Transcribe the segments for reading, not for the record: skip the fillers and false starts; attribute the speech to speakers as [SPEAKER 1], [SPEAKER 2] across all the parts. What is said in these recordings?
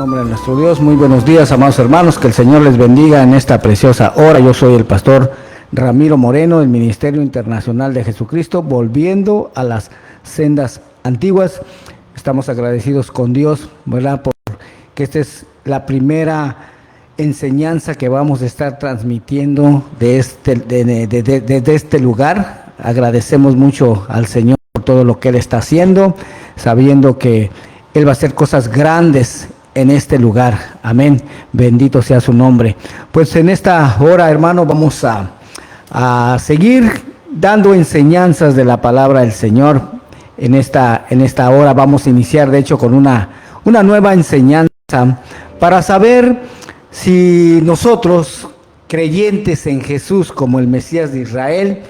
[SPEAKER 1] Nombre de nuestro Dios, muy buenos días, amados hermanos, que el Señor les bendiga en esta preciosa hora. Yo soy el pastor Ramiro Moreno, del Ministerio Internacional de Jesucristo, volviendo a las sendas antiguas. Estamos agradecidos con Dios, ¿verdad? Porque esta es la primera enseñanza que vamos a estar transmitiendo desde este lugar. Agradecemos mucho al Señor por todo lo que Él está haciendo, sabiendo que Él va a hacer cosas grandes en este lugar. Amén. Bendito sea su nombre. Pues en esta hora, hermano, vamos a seguir dando enseñanzas de la palabra del Señor. En esta hora vamos a iniciar, de hecho, con una nueva enseñanza para saber si nosotros, creyentes en Jesús como el Mesías de Israel,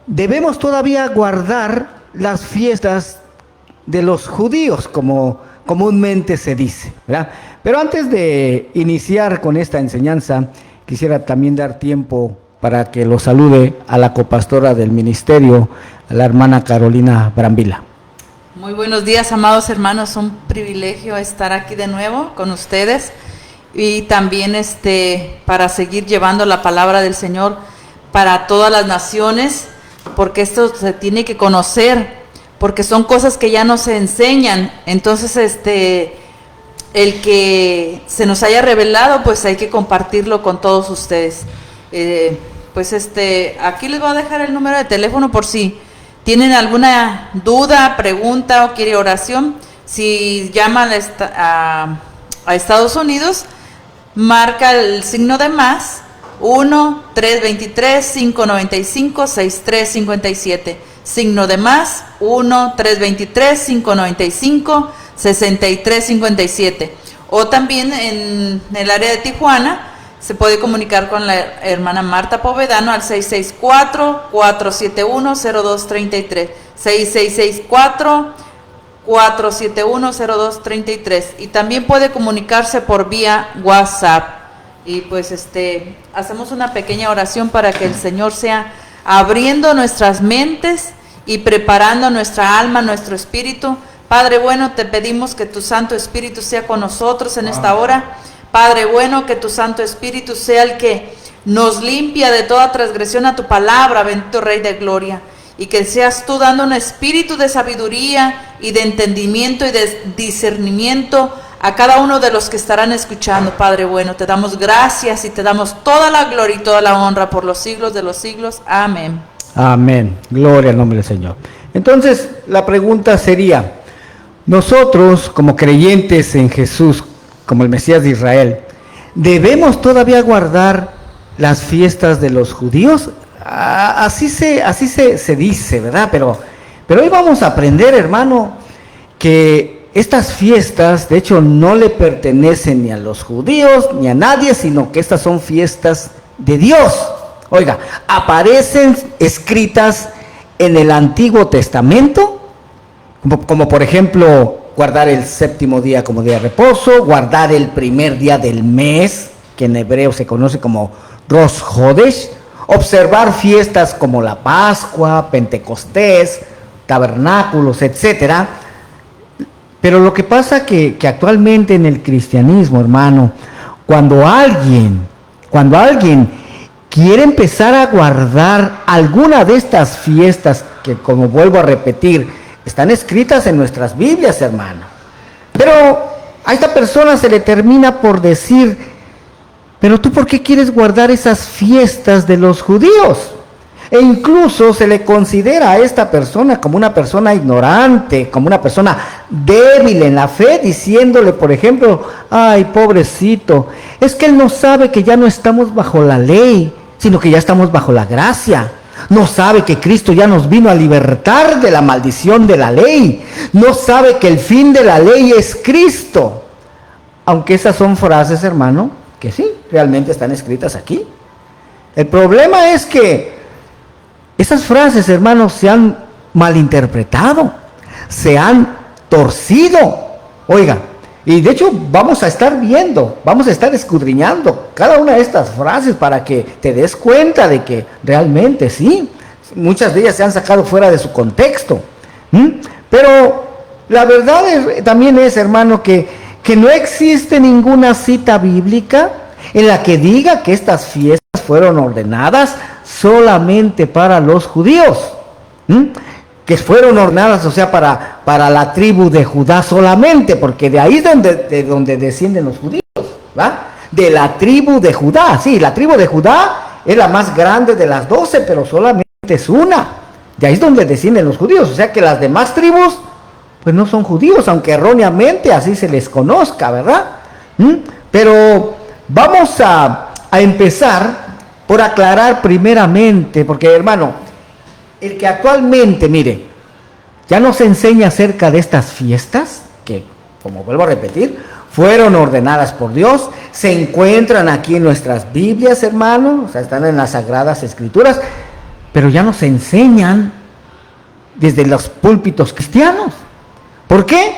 [SPEAKER 1] debemos todavía guardar las fiestas de los judíos, como comúnmente se dice, ¿verdad? Pero antes de iniciar con esta enseñanza, quisiera también dar tiempo para que lo salude a la copastora del ministerio, a la hermana Carolina Brambila.
[SPEAKER 2] Muy buenos días, amados hermanos, un privilegio estar aquí de nuevo con ustedes y también para seguir llevando la palabra del Señor para todas las naciones, porque esto se tiene que conocer, porque son cosas que ya no se enseñan. Entonces el que se nos haya revelado, pues hay que compartirlo con todos ustedes. Aquí les voy a dejar el número de teléfono por si tienen alguna duda, pregunta o quiere oración. Si llaman a Estados Unidos, marca el signo de más 1-323-595-6357, signo de más 1-323-595-6357. O también en el área de Tijuana se puede comunicar con la hermana Marta Povedano al 664-471-0233, 6664-471-0233, y también puede comunicarse por vía WhatsApp. Y pues hacemos una pequeña oración para que el Señor sea abriendo nuestras mentes y preparando nuestra alma, nuestro espíritu. Padre bueno, te pedimos que tu Santo Espíritu sea con nosotros en esta hora. Padre bueno, que tu Santo Espíritu sea el que nos limpia de toda transgresión a tu palabra, bendito Rey de Gloria, y que seas tú dando un espíritu de sabiduría y de entendimiento y de discernimiento a cada uno de los que estarán escuchando. Padre bueno, te damos gracias y te damos toda la gloria y toda la honra por los siglos de los siglos. Amén.
[SPEAKER 1] Amén. Gloria al nombre del Señor. Entonces, la pregunta sería, nosotros como creyentes en Jesús, como el Mesías de Israel, ¿debemos todavía guardar las fiestas de los judíos? Así se dice, ¿verdad? Pero hoy vamos a aprender, hermano, que estas fiestas, de hecho, no le pertenecen ni a los judíos ni a nadie, sino que estas son fiestas de Dios. Oiga, aparecen escritas en el Antiguo Testamento, como por ejemplo, guardar el séptimo día como día de reposo, guardar el primer día del mes, que en hebreo se conoce como Rosh Hodesh, observar fiestas como la Pascua, Pentecostés, tabernáculos, etcétera. Pero lo que pasa que actualmente en el cristianismo, hermano, cuando alguien quiere empezar a guardar alguna de estas fiestas, que como vuelvo a repetir, están escritas en nuestras Biblias, hermano, pero a esta persona se le termina por decir, pero tú ¿por qué quieres guardar esas fiestas de los judíos? E incluso se le considera a esta persona como una persona ignorante, como una persona débil en la fe, diciéndole, por ejemplo, ay, pobrecito, es que él no sabe que ya no estamos bajo la ley, sino que ya estamos bajo la gracia. No sabe que Cristo ya nos vino a libertar de la maldición de la ley. No sabe que el fin de la ley es Cristo. Aunque esas son frases, hermano, que sí, realmente están escritas aquí. El problema es que esas frases, hermanos, se han malinterpretado, se han torcido. Oiga, y de hecho vamos a estar escudriñando cada una de estas frases para que te des cuenta de que realmente sí, muchas de ellas se han sacado fuera de su contexto. Pero la verdad también es, hermano, que que no existe ninguna cita bíblica en la que diga que estas fiestas fueron ordenadas solamente para los judíos. Que fueron ordenadas, o sea, para la tribu de Judá solamente, porque de ahí es de donde descienden los judíos, ¿va? De la tribu de Judá, sí, la tribu de Judá es la más grande de las 12, pero solamente es una. De ahí es donde descienden los judíos, o sea que las demás tribus, pues no son judíos, aunque erróneamente así se les conozca, ¿verdad? Pero vamos a empezar por aclarar primeramente, porque hermano, el que actualmente, mire, ya nos enseña acerca de estas fiestas, que, como vuelvo a repetir, fueron ordenadas por Dios, se encuentran aquí en nuestras Biblias, hermano, o sea, están en las Sagradas Escrituras, pero ya nos enseñan desde los púlpitos cristianos. ¿Por qué?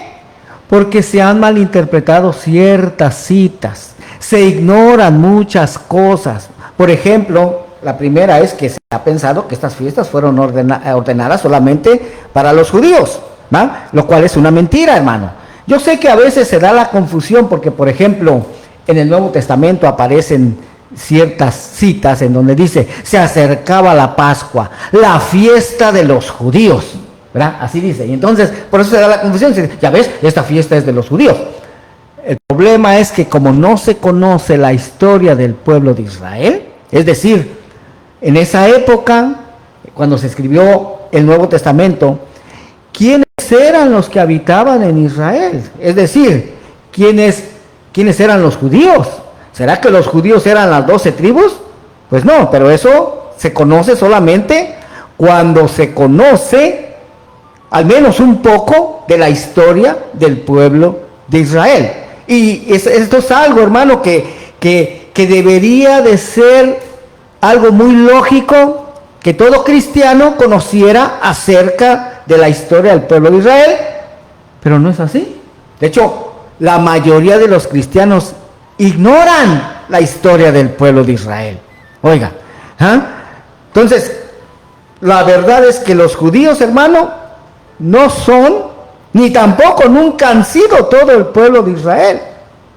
[SPEAKER 1] Porque se han malinterpretado ciertas citas, se ignoran muchas cosas. Por ejemplo, la primera es que se ha pensado que estas fiestas fueron ordenadas solamente para los judíos, ¿va? Lo cual es una mentira, hermano. Yo sé que a veces se da la confusión porque, por ejemplo, en el Nuevo Testamento aparecen ciertas citas en donde dice, se acercaba la Pascua, la fiesta de los judíos, ¿verdad? Así dice. Y entonces, por eso se da la confusión. Ya ves, esta fiesta es de los judíos. El problema es que como no se conoce la historia del pueblo de Israel, es decir, en esa época, cuando se escribió el Nuevo Testamento, ¿quiénes eran los que habitaban en Israel? Es decir, ¿quiénes eran los judíos? ¿Será que los judíos eran las 12 tribus? Pues no, pero eso se conoce solamente cuando se conoce al menos un poco de la historia del pueblo de Israel. Y esto es algo, hermano, que debería de ser algo muy lógico, que todo cristiano conociera acerca de la historia del pueblo de Israel, pero no es así. De hecho, la mayoría de los cristianos ignoran la historia del pueblo de Israel. Oiga, entonces, la verdad es que los judíos, hermano, no son, ni tampoco nunca han sido todo el pueblo de Israel.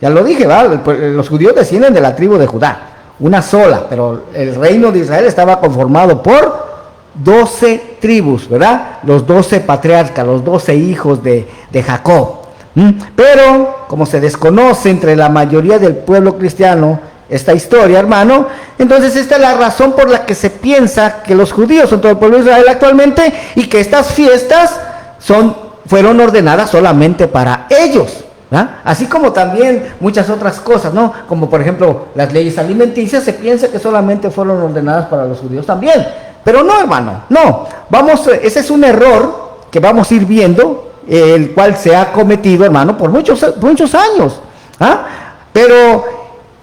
[SPEAKER 1] Ya lo dije, ¿verdad? Los judíos descienden de la tribu de Judá, una sola, pero el reino de Israel estaba conformado por 12 tribus, ¿verdad? Los 12 patriarcas, los 12 hijos de Jacob. Pero, como se desconoce entre la mayoría del pueblo cristiano esta historia, hermano, entonces esta es la razón por la que se piensa que los judíos son todo el pueblo de Israel actualmente y que estas fiestas fueron ordenadas solamente para ellos. ¿Ah? Así como también muchas otras cosas, ¿no? Como por ejemplo las leyes alimenticias, se piensa que solamente fueron ordenadas para los judíos también. Pero no, hermano, no. Ese es un error que vamos a ir viendo, el cual se ha cometido, hermano, por muchos años. ¿Ah? Pero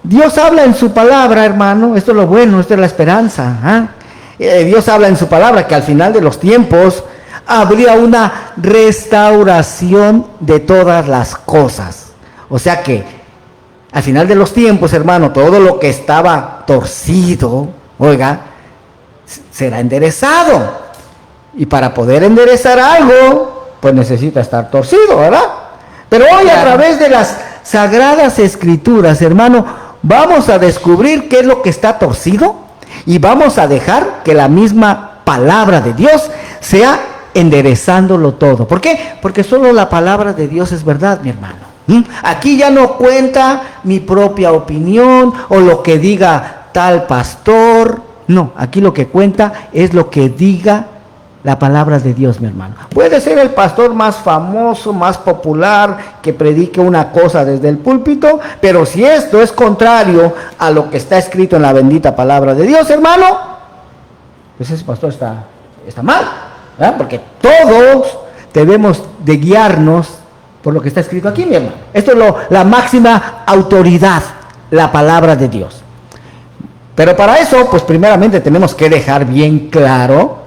[SPEAKER 1] Dios habla en su palabra, hermano, esto es lo bueno, esto es la esperanza. ¿Ah? Dios habla en su palabra que al final de los tiempos habría una restauración de todas las cosas. O sea que al final de los tiempos, hermano, todo lo que estaba torcido, oiga, será enderezado. Y para poder enderezar algo, pues necesita estar torcido, ¿verdad? Pero hoy a través de las Sagradas Escrituras, hermano, vamos a descubrir qué es lo que está torcido y vamos a dejar que la misma palabra de Dios sea enderezándolo todo. ¿Por qué? Porque solo la palabra de Dios es verdad, mi hermano. Aquí ya no cuenta mi propia opinión o lo que diga tal pastor. No, aquí lo que cuenta es lo que diga la palabra de Dios, mi hermano. Puede ser el pastor más famoso, más popular, que predique una cosa desde el púlpito, pero si esto es contrario a lo que está escrito en la bendita palabra de Dios, hermano, pues ese pastor está mal. ¿verdad? Porque todos debemos de guiarnos por lo que está escrito aquí, mi hermano. Esto es la máxima autoridad, la palabra de Dios. Pero para eso, pues primeramente tenemos que dejar bien claro,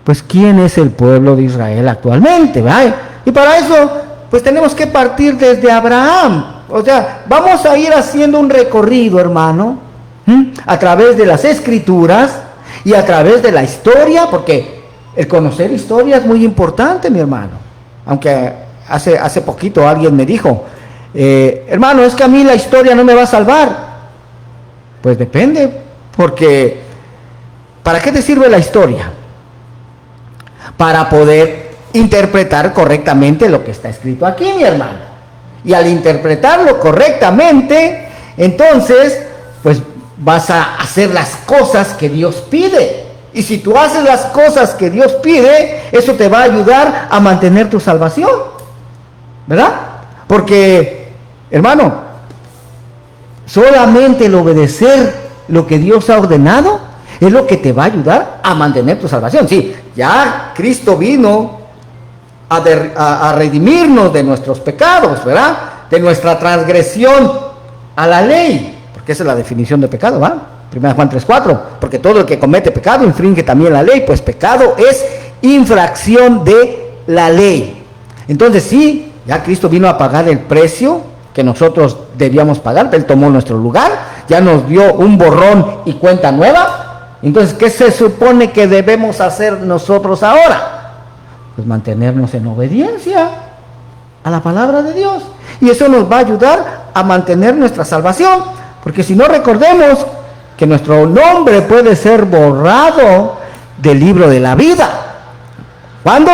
[SPEAKER 1] pues quién es el pueblo de Israel actualmente, ¿verdad? Y para eso, pues tenemos que partir desde Abraham. O sea, vamos a ir haciendo un recorrido, hermano, a través de las Escrituras y a través de la historia, porque el conocer historia es muy importante, mi hermano. Aunque hace poquito alguien me dijo, hermano, es que a mí la historia no me va a salvar. Pues depende, porque ¿para qué te sirve la historia? Para poder interpretar correctamente lo que está escrito aquí, mi hermano. Y al interpretarlo correctamente, entonces, pues vas a hacer las cosas que Dios pide. Y si tú haces las cosas que Dios pide, eso te va a ayudar a mantener tu salvación, ¿verdad? Porque, hermano, solamente el obedecer lo que Dios ha ordenado es lo que te va a ayudar a mantener tu salvación. Sí, ya Cristo vino a redimirnos de nuestros pecados, ¿verdad? De nuestra transgresión a la ley, porque esa es la definición de pecado, ¿va? 1 Juan 3:4, porque todo el que comete pecado infringe también la ley, pues pecado es infracción de la ley. Entonces sí, ya Cristo vino a pagar el precio que nosotros debíamos pagar, Él tomó nuestro lugar, ya nos dio un borrón y cuenta nueva. Entonces, ¿qué se supone que debemos hacer nosotros ahora? Pues mantenernos en obediencia a la palabra de Dios. Y eso nos va a ayudar a mantener nuestra salvación, porque si no, recordemos que nuestro nombre puede ser borrado del libro de la vida. ¿Cuándo?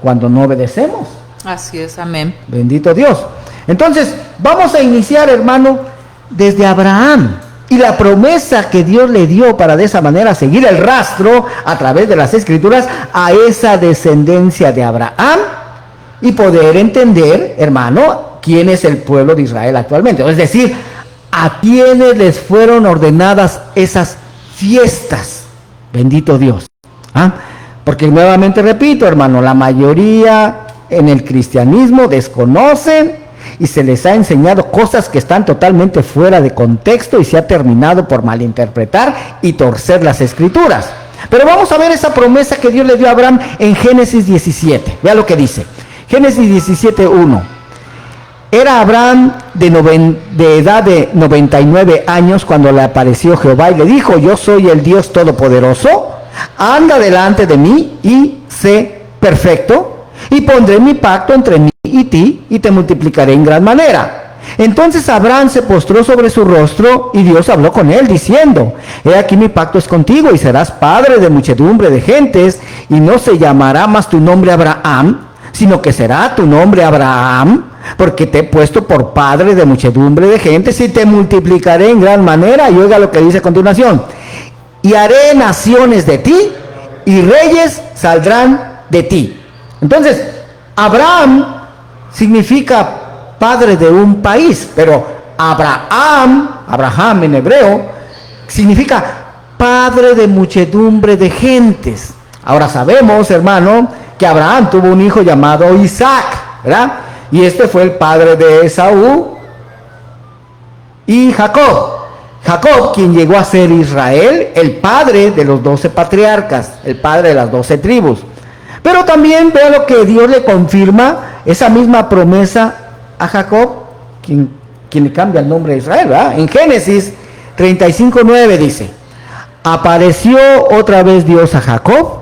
[SPEAKER 1] Cuando no obedecemos.
[SPEAKER 2] Así es, amén.
[SPEAKER 1] Bendito Dios. Entonces, vamos a iniciar, hermano, desde Abraham y la promesa que Dios le dio para de esa manera seguir el rastro a través de las Escrituras a esa descendencia de Abraham y poder entender, hermano, quién es el pueblo de Israel actualmente. Es decir, a quienes les fueron ordenadas esas fiestas. Bendito Dios. ¿Ah? Porque nuevamente repito, hermano, la mayoría en el cristianismo desconocen y se les ha enseñado cosas que están totalmente fuera de contexto y se ha terminado por malinterpretar y torcer las Escrituras. Pero vamos a ver esa promesa que Dios le dio a Abraham en Génesis 17. Vea lo que dice. Génesis 17:1. Era Abraham de edad de 99 años cuando le apareció Jehová y le dijo: yo soy el Dios Todopoderoso, anda delante de mí y sé perfecto, y pondré mi pacto entre mí y ti, y te multiplicaré en gran manera. Entonces Abraham se postró sobre su rostro, y Dios habló con él, diciendo: he aquí mi pacto es contigo, y serás padre de muchedumbre de gentes, y no se llamará más tu nombre Abraham, sino que será tu nombre Abraham, porque te he puesto por padre de muchedumbre de gentes, y te multiplicaré en gran manera. Y oiga lo que dice a continuación: y haré naciones de ti, y reyes saldrán de ti. Entonces, Abraham significa padre de un país, pero Abraham en hebreo, significa padre de muchedumbre de gentes. Ahora sabemos, hermano, que Abraham tuvo un hijo llamado Isaac, ¿verdad? Y este fue el padre de Esaú y Jacob. Jacob, quien llegó a ser Israel, el padre de los 12 patriarcas, el padre de las 12 tribus. Pero también vea lo que Dios le confirma, esa misma promesa a Jacob, quien le cambia el nombre de Israel, ¿verdad? En Génesis 35:9 dice: apareció otra vez Dios a Jacob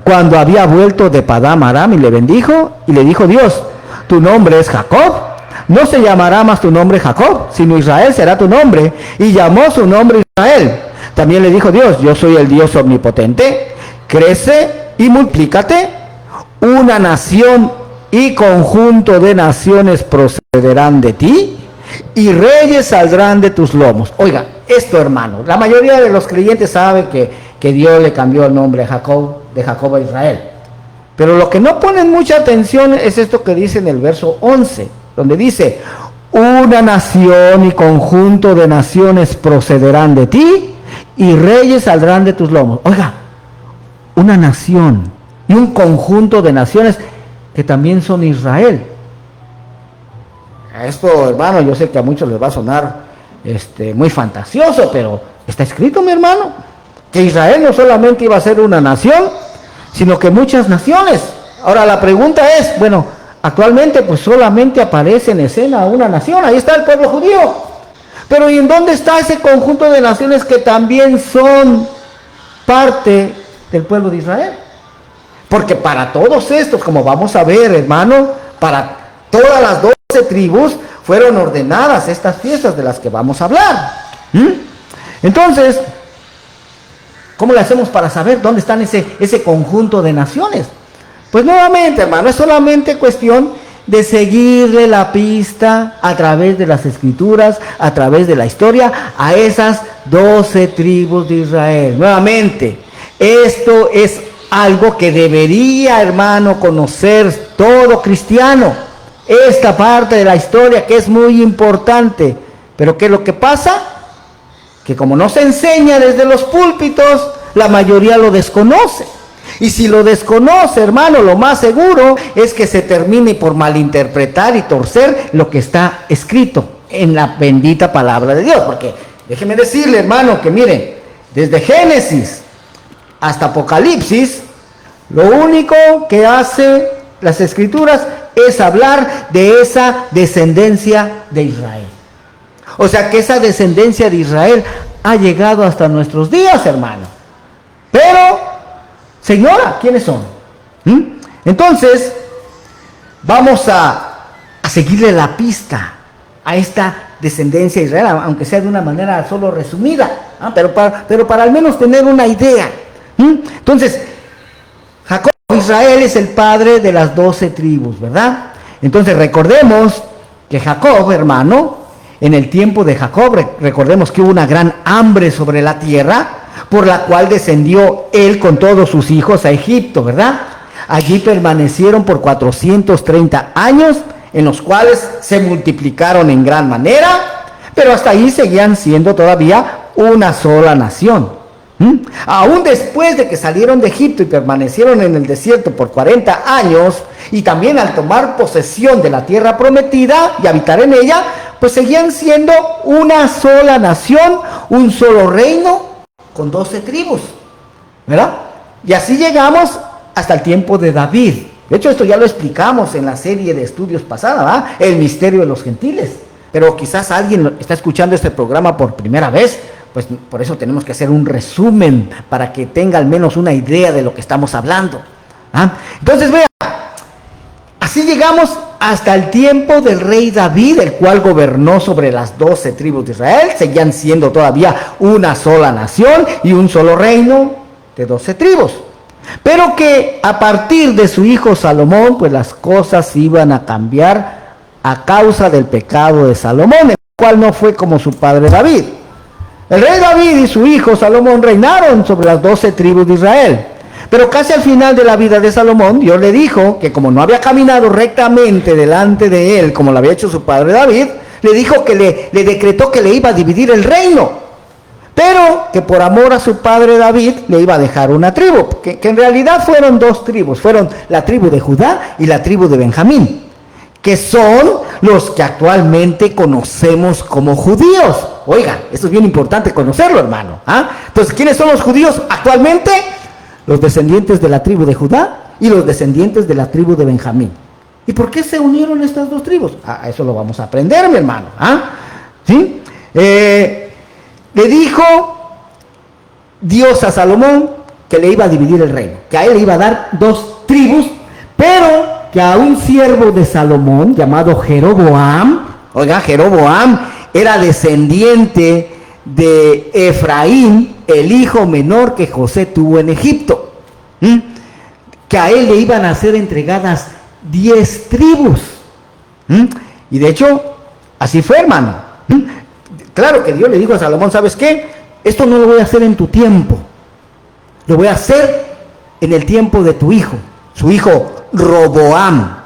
[SPEAKER 1] cuando había vuelto de Padán Aram, y le bendijo, y le dijo Dios: tu nombre es Jacob, no se llamará más tu nombre Jacob, sino Israel será tu nombre. Y llamó su nombre Israel. También le dijo Dios: yo soy el Dios omnipotente, crece y multiplícate, una nación y conjunto de naciones procederán de ti, y reyes saldrán de tus lomos. Oiga, esto, hermano, la mayoría de los creyentes saben que Dios le cambió el nombre de Jacob a Israel. Pero lo que no ponen mucha atención es esto que dice en el verso 11, donde dice: una nación y conjunto de naciones procederán de ti, y reyes saldrán de tus lomos. Oiga, una nación y un conjunto de naciones que también son Israel. Esto, hermano, yo sé que a muchos les va a sonar muy fantasioso, pero está escrito, mi hermano, que Israel no solamente iba a ser una nación, sino que muchas naciones. Ahora la pregunta es, bueno, actualmente pues solamente aparece en escena una nación, ahí está el pueblo judío. Pero ¿y en dónde está ese conjunto de naciones que también son parte del pueblo de Israel? Porque para todos estos, como vamos a ver, hermano, para todas las 12 tribus, fueron ordenadas estas fiestas de las que vamos a hablar. Entonces, ¿cómo le hacemos para saber dónde están ese conjunto de naciones? Pues nuevamente, hermano, es solamente cuestión de seguirle la pista a través de las escrituras, a través de la historia, a esas 12 tribus de Israel. Nuevamente, esto es algo que debería, hermano, conocer todo cristiano. Esta parte de la historia que es muy importante. Pero ¿qué es lo que pasa? Que como no se enseña desde los púlpitos, la mayoría lo desconoce. Y si lo desconoce, hermano, lo más seguro es que se termine por malinterpretar y torcer lo que está escrito en la bendita palabra de Dios. Porque déjeme decirle, hermano, que miren, desde Génesis hasta Apocalipsis, lo único que hace las escrituras es hablar de esa descendencia de Israel. O sea que esa descendencia de Israel ha llegado hasta nuestros días, hermano. Pero se ignora quiénes son. Entonces, vamos a seguirle la pista a esta descendencia de Israel, aunque sea de una manera solo resumida, pero para al menos tener una idea. Entonces, Jacob, Israel, es el padre de las 12 tribus, ¿verdad? Entonces, recordemos que Jacob, hermano, en el tiempo de Jacob, recordemos que hubo una gran hambre sobre la tierra, por la cual descendió él con todos sus hijos a Egipto, ¿verdad? Allí permanecieron por 430 años, en los cuales se multiplicaron en gran manera, pero hasta ahí seguían siendo todavía una sola nación. Aún después de que salieron de Egipto y permanecieron en el desierto por 40 años, y también al tomar posesión de la tierra prometida y habitar en ella, pues seguían siendo una sola nación, un solo reino, con 12 tribus, ¿verdad? Y así llegamos hasta el tiempo de David. De hecho, esto ya lo explicamos en la serie de estudios pasada, ¿verdad? El misterio de los gentiles. Pero quizás alguien está escuchando este programa por primera vez, pues por eso tenemos que hacer un resumen para que tenga al menos una idea de lo que estamos hablando. Entonces, vea, así llegamos hasta el tiempo del rey David, el cual gobernó sobre las 12 tribus de Israel. Seguían siendo todavía una sola nación y un solo reino de 12 tribus. Pero que a partir de su hijo Salomón, pues las cosas iban a cambiar a causa del pecado de Salomón, el cual no fue como su padre David. El rey David y su hijo Salomón reinaron sobre las 12 tribus de Israel. Pero casi al final de la vida de Salomón, Dios le dijo que como no había caminado rectamente delante de él, como lo había hecho su padre David, le dijo que le decretó que le iba a dividir el reino, pero que por amor a su padre David le iba a dejar una tribu, que en realidad fueron 2 tribus, fueron la tribu de Judá y la tribu de Benjamín, que son los que actualmente conocemos como judíos. Oiga, esto es bien importante conocerlo, hermano. Entonces, ¿quiénes son los judíos actualmente? Los descendientes de la tribu de Judá y los descendientes de la tribu de Benjamín. ¿Y por qué se unieron estas 2 tribus? Eso lo vamos a aprender, mi hermano. ¿Sí? Le dijo Dios a Salomón que le iba a dividir el reino, que a él le iba a dar 2 tribus, pero que a un siervo de Salomón llamado Jeroboam, oiga, Jeroboam era descendiente de Efraín, el hijo menor que José tuvo en Egipto, que a él le iban a ser entregadas 10 tribus. Y de hecho, así fue, hermano. Claro que Dios le dijo a Salomón, ¿sabes qué? Esto no lo voy a hacer en tu tiempo, lo voy a hacer en el tiempo de tu hijo, su hijo Roboam.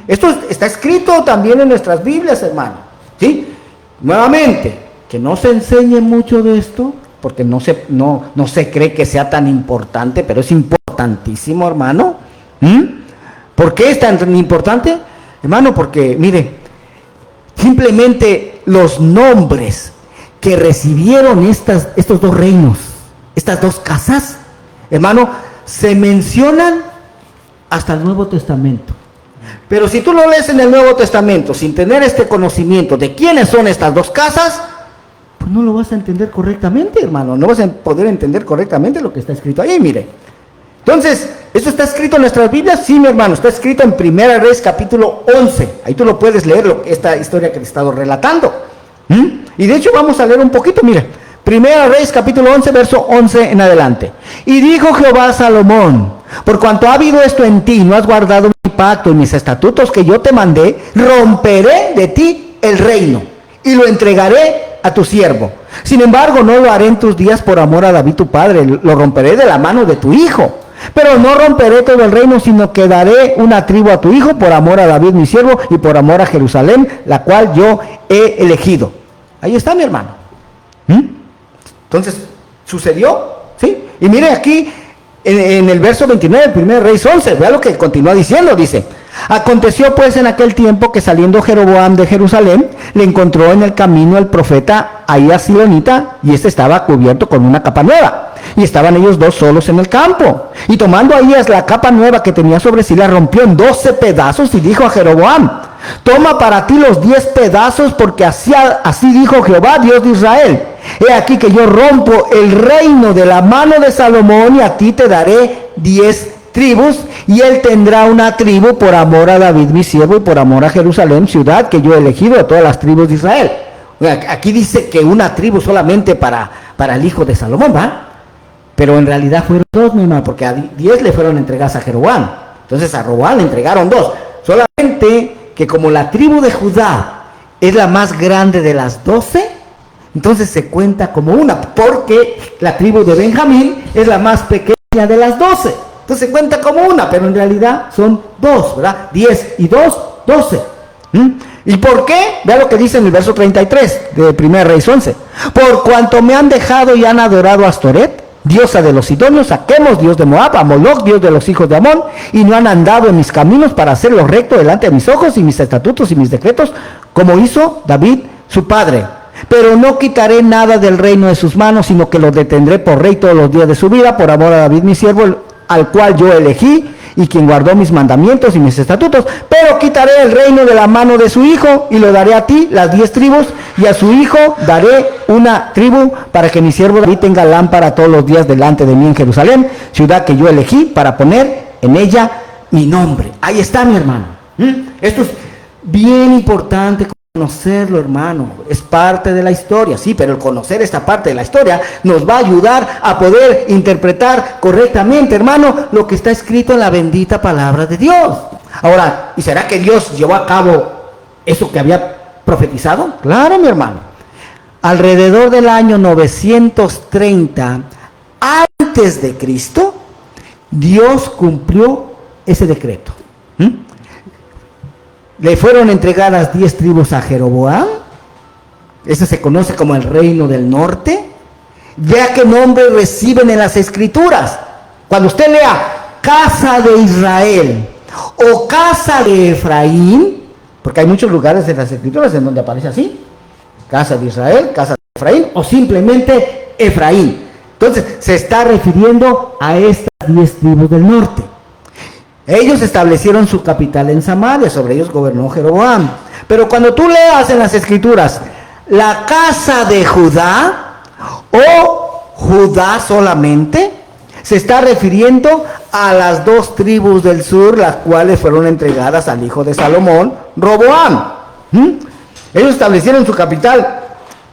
[SPEAKER 1] Esto está escrito también en nuestras Biblias, hermano. ¿Sí? Nuevamente, que no se enseñe mucho de esto, porque no se cree que sea tan importante, pero es importantísimo, hermano. ¿Por qué es tan importante? Hermano, porque, mire, simplemente los nombres que recibieron estos 2 reinos, estas 2 casas, hermano, se mencionan hasta el Nuevo Testamento. Pero si tú lo lees en el Nuevo Testamento sin tener este conocimiento de quiénes son estas 2 casas, pues no lo vas a entender correctamente, hermano. No vas a poder entender correctamente lo que está escrito ahí, mire. Entonces, ¿Esto está escrito en nuestras Biblias? Sí, mi hermano, está escrito en Primera Reyes capítulo 11. Ahí tú lo puedes leer, esta historia que te he estado relatando. Y de hecho vamos a leer un poquito, mira. Primera Reyes capítulo 11, verso 11 en adelante. Y dijo Jehová a Salomón: por cuanto ha habido esto en ti, no has guardado mi pacto y mis estatutos que yo te mandé, romperé de ti el reino y lo entregaré a tu siervo. Sin embargo, no lo haré en tus días por amor a David tu padre, lo romperé de la mano de tu hijo. Pero no romperé todo el reino, sino que daré una tribu a tu hijo por amor a David mi siervo y por amor a Jerusalén, la cual yo he elegido. Ahí está, mi hermano. Entonces, sucedió, ¿sí? Y mire aquí, en el verso 29, 1 Reyes 11, vea lo que continúa diciendo, dice: aconteció pues en aquel tiempo que saliendo Jeroboam de Jerusalén, le encontró en el camino el profeta Ahías Silonita, y este estaba cubierto con una capa nueva. Y estaban ellos dos solos en el campo. Y tomando Ahías la capa nueva que tenía sobre sí, la rompió en 12 pedazos y dijo a Jeroboam: toma para ti los 10 pedazos, porque así dijo Jehová, Dios de Israel: he aquí que yo rompo el reino de la mano de Salomón, y a ti te daré 10 tribus, y él tendrá una tribu por amor a David mi siervo y por amor a Jerusalén, ciudad que yo he elegido de todas las tribus de Israel. Aquí dice que una tribu solamente para el hijo de Salomón, ¿va? Pero en realidad fueron 2, mi hermano, porque a 10 le fueron entregadas a Jeroboam. Entonces a Roboam le entregaron 2. Solamente que como la tribu de Judá es la más grande de las 12, entonces se cuenta como una, porque la tribu de Benjamín es la más pequeña de las 12. Entonces se cuenta como una, pero en realidad son 2, ¿verdad? 10 y 2, 12. ¿Y por qué? Vea lo que dice en el verso 33 de 1 Reyes 11. Por cuanto me han dejado y han adorado a Astoret, diosa de los sidonios, a Quemos, dios de Moab, a Moloc, dios de los hijos de Amón, y no han andado en mis caminos para hacerlo recto delante de mis ojos, y mis estatutos y mis decretos, como hizo David su padre. Pero no quitaré nada del reino de sus manos, sino que lo detendré por rey todos los días de su vida, por amor a David mi siervo, al cual yo elegí, y quien guardó mis mandamientos y mis estatutos. Pero quitaré el reino de la mano de su hijo, y lo daré a ti, las 10 tribus, y a su hijo daré una tribu, para que mi siervo David tenga lámpara todos los días delante de mí en Jerusalén, ciudad que yo elegí para poner en ella mi nombre. Ahí está, mi hermano. Esto es bien importante conocerlo, hermano. Es parte de la historia, sí, pero el conocer esta parte de la historia nos va a ayudar a poder interpretar correctamente, hermano, lo que está escrito en la bendita palabra de Dios. Ahora, ¿y será que Dios llevó a cabo eso que había profetizado? Claro, mi hermano. Alrededor del año 930 antes de Cristo, Dios cumplió ese decreto. Le fueron entregadas 10 tribus a Jeroboam. Ese se conoce como el reino del norte. Vea qué nombre reciben en las escrituras. Cuando usted lea casa de Israel o casa de Efraín, porque hay muchos lugares en las escrituras en donde aparece así: casa de Israel, casa de Efraín, o simplemente Efraín. Entonces se está refiriendo a estas 10 tribus del norte. Ellos establecieron su capital en Samaria, sobre ellos gobernó Jeroboam. Pero cuando tú leas en las escrituras la casa de Judá o Judá solamente, se está refiriendo a las 2 tribus del sur, las cuales fueron entregadas al hijo de Salomón, Roboam. Ellos establecieron su capital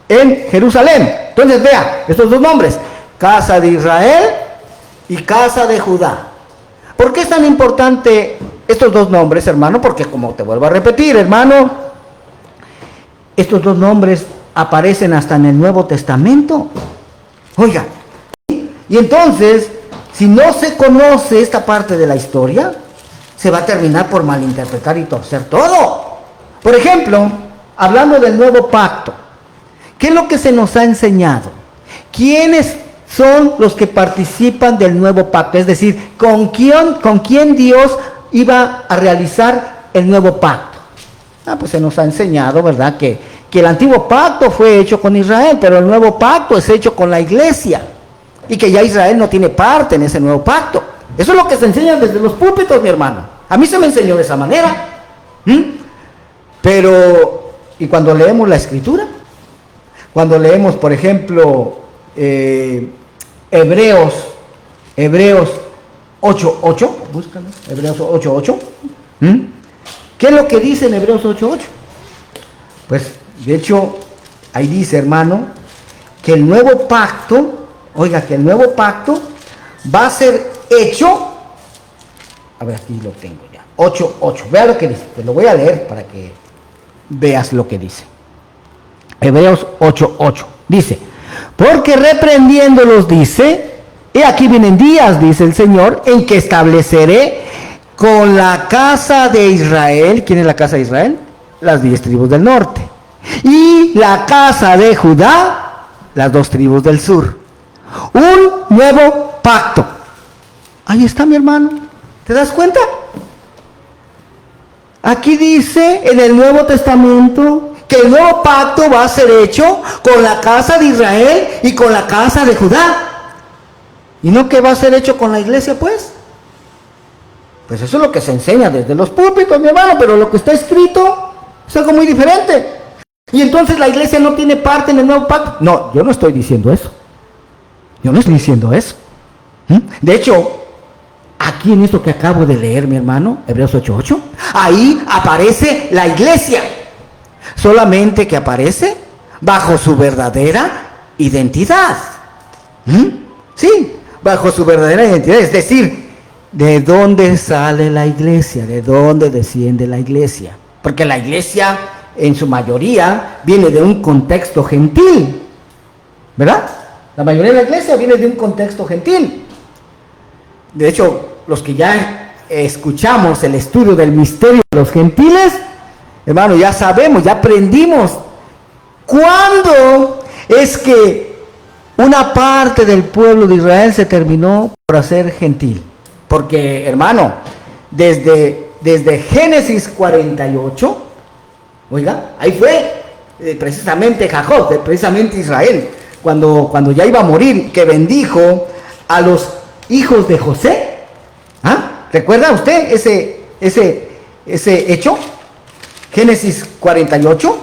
[SPEAKER 1] en Jerusalén. Entonces vea, estos 2 nombres: casa de Israel y casa de Judá. ¿Por qué es tan importante estos 2 nombres, hermano? Porque, como te vuelvo a repetir, hermano, estos 2 nombres aparecen hasta en el Nuevo Testamento. Oiga, y entonces, si no se conoce esta parte de la historia, se va a terminar por malinterpretar y torcer todo. Por ejemplo, hablando del nuevo pacto, ¿qué es lo que se nos ha enseñado? ¿Quiénes son los que participan del nuevo pacto? Es decir, ¿con quién Dios iba a realizar el nuevo pacto? Pues se nos ha enseñado, ¿verdad?, que el antiguo pacto fue hecho con Israel, pero el nuevo pacto es hecho con la iglesia, y que ya Israel no tiene parte en ese nuevo pacto. Eso es lo que se enseña desde los púlpitos, mi hermano. A mí se me enseñó de esa manera. Pero, ¿y cuando leemos la escritura? Cuando leemos, por ejemplo, Hebreos 8:8, búscalo, Hebreos 8:8. ¿Qué es lo que dice en Hebreos 8:8? Pues, de hecho, ahí dice, hermano, que el nuevo pacto, oiga, que el nuevo pacto va a ser hecho, a ver, aquí lo tengo ya, 8:8, vea lo que dice, te lo voy a leer para que veas lo que dice. Hebreos 8:8, dice, porque reprendiéndolos dice, he aquí vienen días, dice el Señor, en que estableceré con la casa de Israel, ¿quién es la casa de Israel? Las 10 tribus del norte, y la casa de Judá, las 2 tribus del sur, un nuevo pacto. Ahí está, mi hermano, ¿te das cuenta? Aquí dice en el Nuevo Testamento que el nuevo pacto va a ser hecho con la casa de Israel y con la casa de Judá. ¿Y no que va a ser hecho con la iglesia, pues? Pues eso es lo que se enseña desde los púlpitos, mi hermano, pero lo que está escrito es algo muy diferente. Y entonces la iglesia no tiene parte en el nuevo pacto. No, yo no estoy diciendo eso. Yo no estoy diciendo eso. De hecho, aquí en esto que acabo de leer, mi hermano, Hebreos 8:8, ahí aparece la iglesia. Solamente que aparece bajo su verdadera identidad. Sí, bajo su verdadera identidad. Es decir, ¿de dónde sale la iglesia? ¿De dónde desciende la iglesia? Porque la iglesia, en su mayoría, viene de un contexto gentil. ¿Verdad? La mayoría de la iglesia viene de un contexto gentil. De hecho, los que ya escuchamos el estudio del misterio de los gentiles, hermano, ya sabemos, ya aprendimos cuándo es que una parte del pueblo de Israel se terminó por hacer gentil. Porque, hermano, desde Génesis 48, oiga, ahí fue precisamente Jacob, precisamente Israel, cuando ya iba a morir, que bendijo a los hijos de José. ¿Recuerda usted ese hecho? Génesis 48,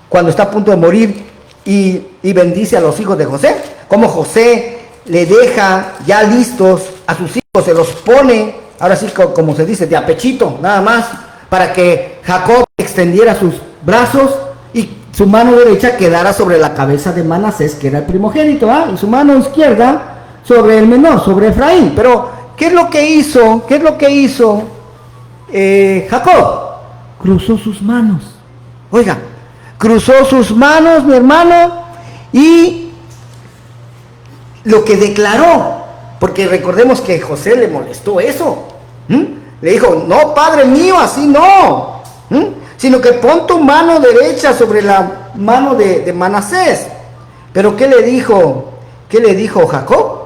[SPEAKER 1] cuando está a punto de morir y bendice a los hijos de José. Como José le deja ya listos a sus hijos, se los pone, ahora sí como se dice, de a pechito, nada más, para que Jacob extendiera sus brazos y su mano derecha quedara sobre la cabeza de Manasés, que era el primogénito, y su mano izquierda sobre el menor, sobre Efraín. Pero, ¿qué es lo que hizo? ¿Qué es lo que hizo Jacob? Cruzó sus manos. Oiga, cruzó sus manos, mi hermano, y lo que declaró, porque recordemos que José le molestó eso. Le dijo, no, padre mío, así no. Sino que pon tu mano derecha sobre la mano de Manasés. Pero ¿qué le dijo? ¿Qué le dijo Jacob?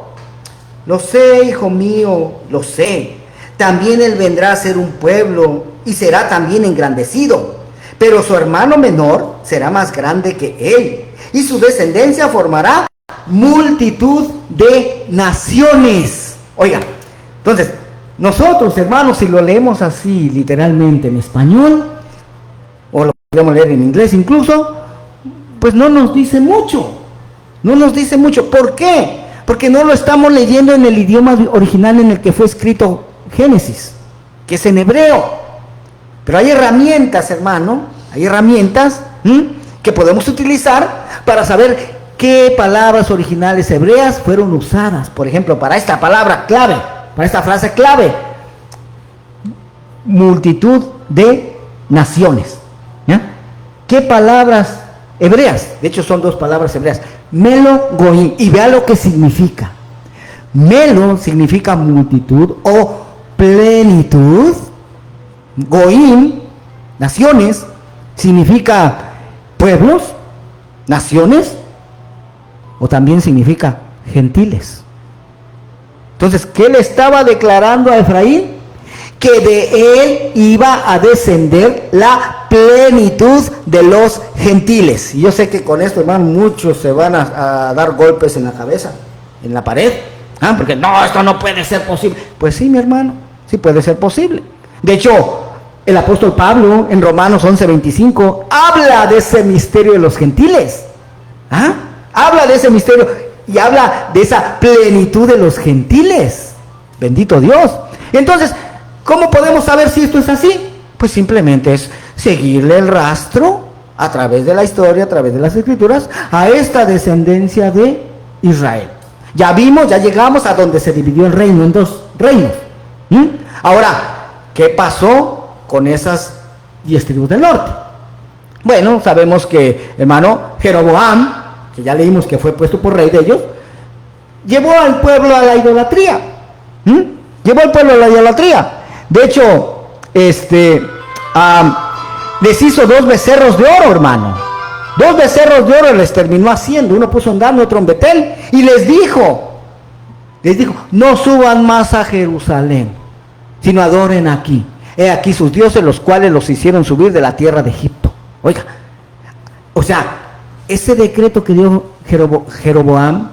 [SPEAKER 1] Lo sé, hijo mío, lo sé. También él vendrá a ser un pueblo y será también engrandecido. Pero su hermano menor será más grande que él. Y su descendencia formará multitud de naciones. Oiga, entonces, nosotros, hermanos, si lo leemos así literalmente en español, o lo podemos leer en inglés incluso, pues no nos dice mucho. No nos dice mucho. ¿Por qué? Porque no lo estamos leyendo en el idioma original en el que fue escrito Génesis, que es en hebreo. Pero hay herramientas, hermano, hay herramientas que podemos utilizar para saber qué palabras originales hebreas fueron usadas. Por ejemplo, para esta palabra clave, para esta frase clave, multitud de naciones. ¿Qué palabras hebreas? De hecho, son 2 palabras hebreas. Melo, goim. Y vea lo que significa. Melo significa multitud o plenitud. Goim, naciones, significa pueblos, naciones, o también significa gentiles. Entonces, ¿qué le estaba declarando a Efraín? Que de él iba a descender la plenitud de los gentiles. Y yo sé que con esto, hermano, muchos se van a dar golpes en la cabeza, en la pared, porque no, esto no puede ser posible. Pues sí, mi hermano, sí puede ser posible. De hecho, el apóstol Pablo en Romanos 11:25 habla de ese misterio de los gentiles. Habla de ese misterio y habla de esa plenitud de los gentiles. Bendito Dios. Entonces, ¿cómo podemos saber si esto es así? Pues simplemente es seguirle el rastro a través de la historia, a través de las escrituras, a esta descendencia de Israel. Ya vimos, ya llegamos a donde se dividió el reino en dos reinos. Ahora, ¿qué pasó con esas 10 tribus del norte? Bueno, sabemos que, hermano, Jeroboam, que ya leímos que fue puesto por rey de ellos, llevó al pueblo a la idolatría. Llevó al pueblo a la idolatría. De hecho, les hizo 2 becerros de oro, hermano. 2 becerros de oro les terminó haciendo. Uno puso en Dan, otro en Betel. Y les dijo, no suban más a Jerusalén, sino adoren aquí. He aquí sus dioses, los cuales los hicieron subir de la tierra de Egipto. Oiga, o sea, ese decreto que dio Jeroboam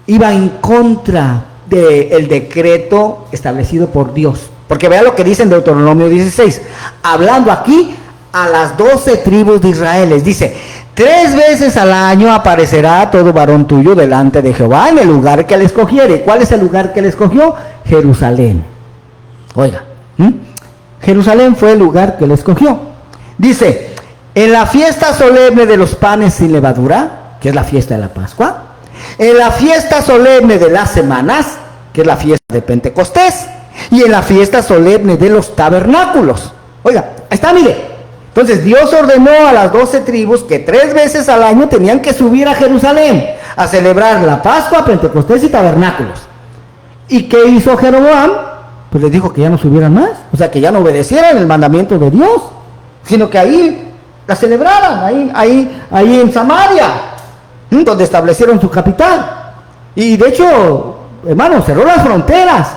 [SPEAKER 1] iba en contra del decreto establecido por Dios. Porque vea lo que dice en Deuteronomio 16, hablando aquí a las 12 tribus de Israel. Les dice: 3 veces al año aparecerá todo varón tuyo delante de Jehová en el lugar que él escogiere. ¿Cuál es el lugar que él escogió? Jerusalén. Oiga, Jerusalén fue el lugar que él escogió. Dice: en la fiesta solemne de los panes sin levadura, que es la fiesta de la Pascua, en la fiesta solemne de las semanas, que es la fiesta de Pentecostés, y en la fiesta solemne de los tabernáculos. Oiga, ahí está, mire. Entonces Dios ordenó a las 12 tribus que 3 veces al año tenían que subir a Jerusalén a celebrar la Pascua, Pentecostés y tabernáculos. ¿Y qué hizo Jeroboam? Pues les dijo que ya no subieran más, o sea, que ya no obedecieran el mandamiento de Dios, sino que ahí la celebraran, ahí en Samaria, donde establecieron su capital. Y de hecho, hermano, cerró las fronteras.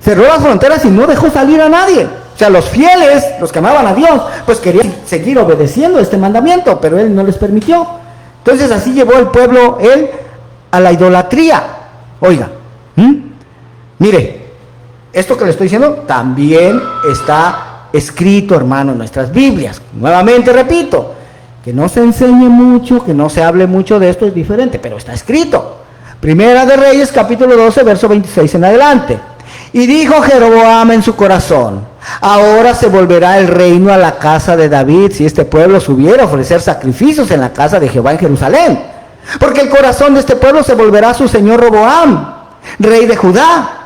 [SPEAKER 1] Cerró las fronteras y no dejó salir a nadie. O sea, los fieles, los que amaban a Dios, pues querían seguir obedeciendo este mandamiento, pero él no les permitió. Entonces así llevó el pueblo, él, a la idolatría. Oiga, mire, esto que le estoy diciendo también está escrito, hermano, en nuestras Biblias. Nuevamente repito, que no se enseñe mucho, que no se hable mucho de esto es diferente, pero está escrito. Primera de Reyes, capítulo 12, verso 26 en adelante. Y dijo Jeroboam en su corazón: ahora se volverá el reino a la casa de David si este pueblo subiera a ofrecer sacrificios en la casa de Jehová en Jerusalén. Porque el corazón de este pueblo se volverá a su señor Roboam, rey de Judá.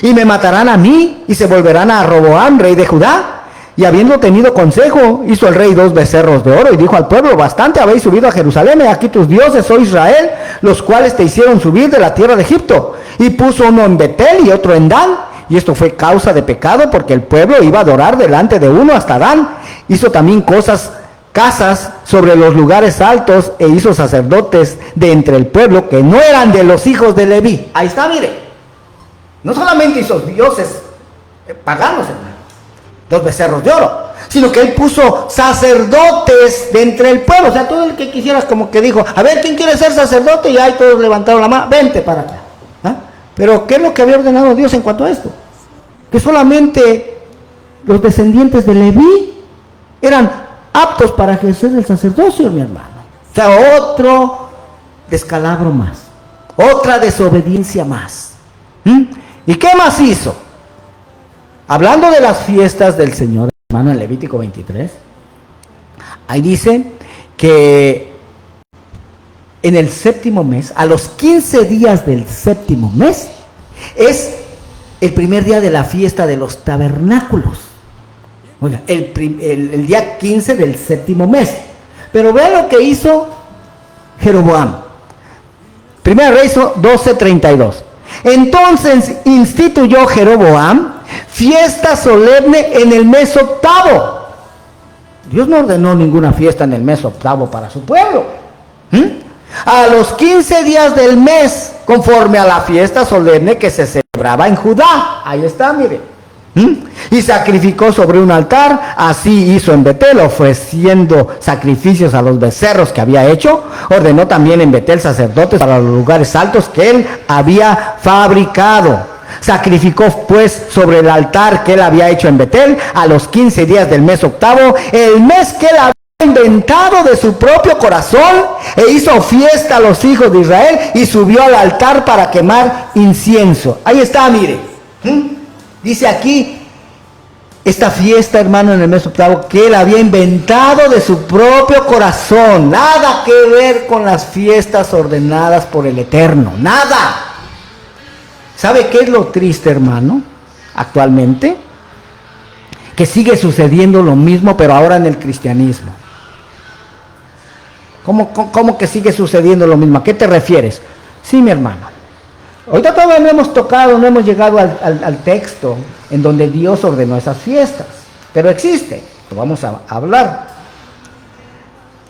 [SPEAKER 1] Y me matarán a mí y se volverán a Roboam, rey de Judá. Y habiendo tenido consejo, hizo el rey 2 becerros de oro y dijo al pueblo: bastante habéis subido a Jerusalén, y aquí tus dioses, oh Israel, los cuales te hicieron subir de la tierra de Egipto. Y puso uno en Betel y otro en Dan. Y esto fue causa de pecado, porque el pueblo iba a adorar delante de uno hasta Dan. Hizo también casas sobre los lugares altos, e hizo sacerdotes de entre el pueblo que no eran de los hijos de Leví. Ahí está, mire. No solamente hizo dioses paganos, hermano, 2 becerros de oro, sino que él puso sacerdotes de entre el pueblo. O sea, todo el que quisieras, como que dijo: a ver, ¿quién quiere ser sacerdote? Y ahí todos levantaron la mano: vente para acá. Pero ¿qué es lo que había ordenado Dios en cuanto a esto? Que solamente los descendientes de Leví eran aptos para ejercer el sacerdocio, mi hermano. O sea, otro descalabro más, otra desobediencia más. ¿Y qué más hizo? Hablando de las fiestas del Señor, hermano, en Levítico 23, ahí dice que en el 7º mes, a los 15 días del 7º mes, es el primer día de la fiesta de los tabernáculos. Oiga, el día 15 del 7º mes. Pero vean lo que hizo Jeroboam. Primera Reyes 12:32. Entonces instituyó Jeroboam fiesta solemne en el mes 8º. Dios no ordenó ninguna fiesta en el mes 8º para su pueblo. A los 15 días del mes, conforme a la fiesta solemne que se celebraba en Judá. Ahí está, mire. Y sacrificó sobre un altar. Así hizo en Betel, ofreciendo sacrificios a los becerros que había hecho. Ordenó también en Betel sacerdotes para los lugares altos que él había fabricado. Sacrificó pues sobre el altar que él había hecho en Betel a los 15 días del mes 8º, el mes que él había inventado de su propio corazón e hizo fiesta a los hijos de Israel y subió al altar para quemar incienso. Ahí está, mire. Dice aquí, esta fiesta, hermano, en el mes octavo, que él había inventado de su propio corazón. Nada que ver con las fiestas ordenadas por el Eterno. Nada. ¿Sabe qué es lo triste, hermano? Actualmente, que sigue sucediendo lo mismo, pero ahora en el cristianismo. ¿Cómo que sigue sucediendo lo mismo? ¿A qué te refieres? Sí, mi hermano. Ahorita todavía no hemos tocado, no hemos llegado al texto en donde Dios ordenó esas fiestas, pero existe, lo vamos a hablar.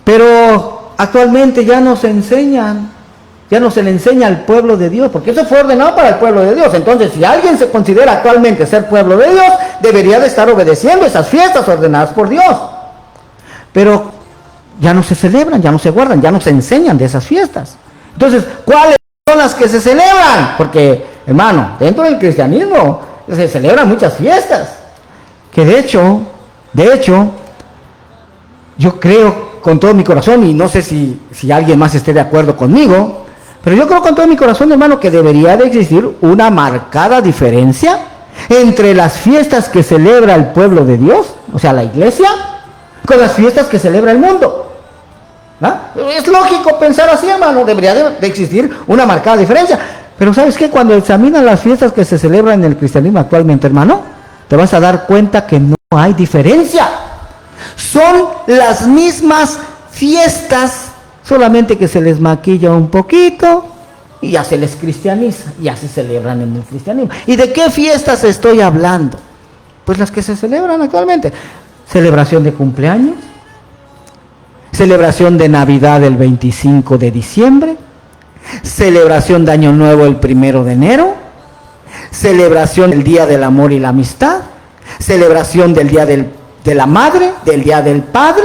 [SPEAKER 1] Pero actualmente ya no se le enseña al pueblo de Dios, porque eso fue ordenado para el pueblo de Dios. Entonces, si alguien se considera actualmente ser pueblo de Dios, debería de estar obedeciendo esas fiestas ordenadas por Dios. Pero ya no se celebran, ya no se guardan, ya no se enseñan de esas fiestas. Entonces, ¿cuáles son las que se celebran? Porque, hermano, dentro del cristianismo se celebran muchas fiestas, que de hecho, yo creo con todo mi corazón, y no sé si alguien más esté de acuerdo conmigo, pero yo creo con todo mi corazón, hermano, que debería de existir una marcada diferencia entre las fiestas que celebra el pueblo de Dios, o sea, la iglesia, con las fiestas que celebra el mundo. ¿Ah? Es lógico pensar así, hermano, debería de existir una marcada diferencia. Pero ¿sabes qué? Cuando examinas las fiestas que se celebran en el cristianismo actualmente, hermano, te vas a dar cuenta que no hay diferencia. Son las mismas fiestas, solamente que se les maquilla un poquito y ya se les cristianiza, y ya se celebran en el cristianismo. ¿Y de qué fiestas estoy hablando? Pues las que se celebran actualmente. Celebración de cumpleaños, celebración de Navidad el 25 de diciembre, celebración de Año Nuevo el 1 de enero, celebración del Día del Amor y la Amistad, celebración del Día de la Madre, del Día del Padre.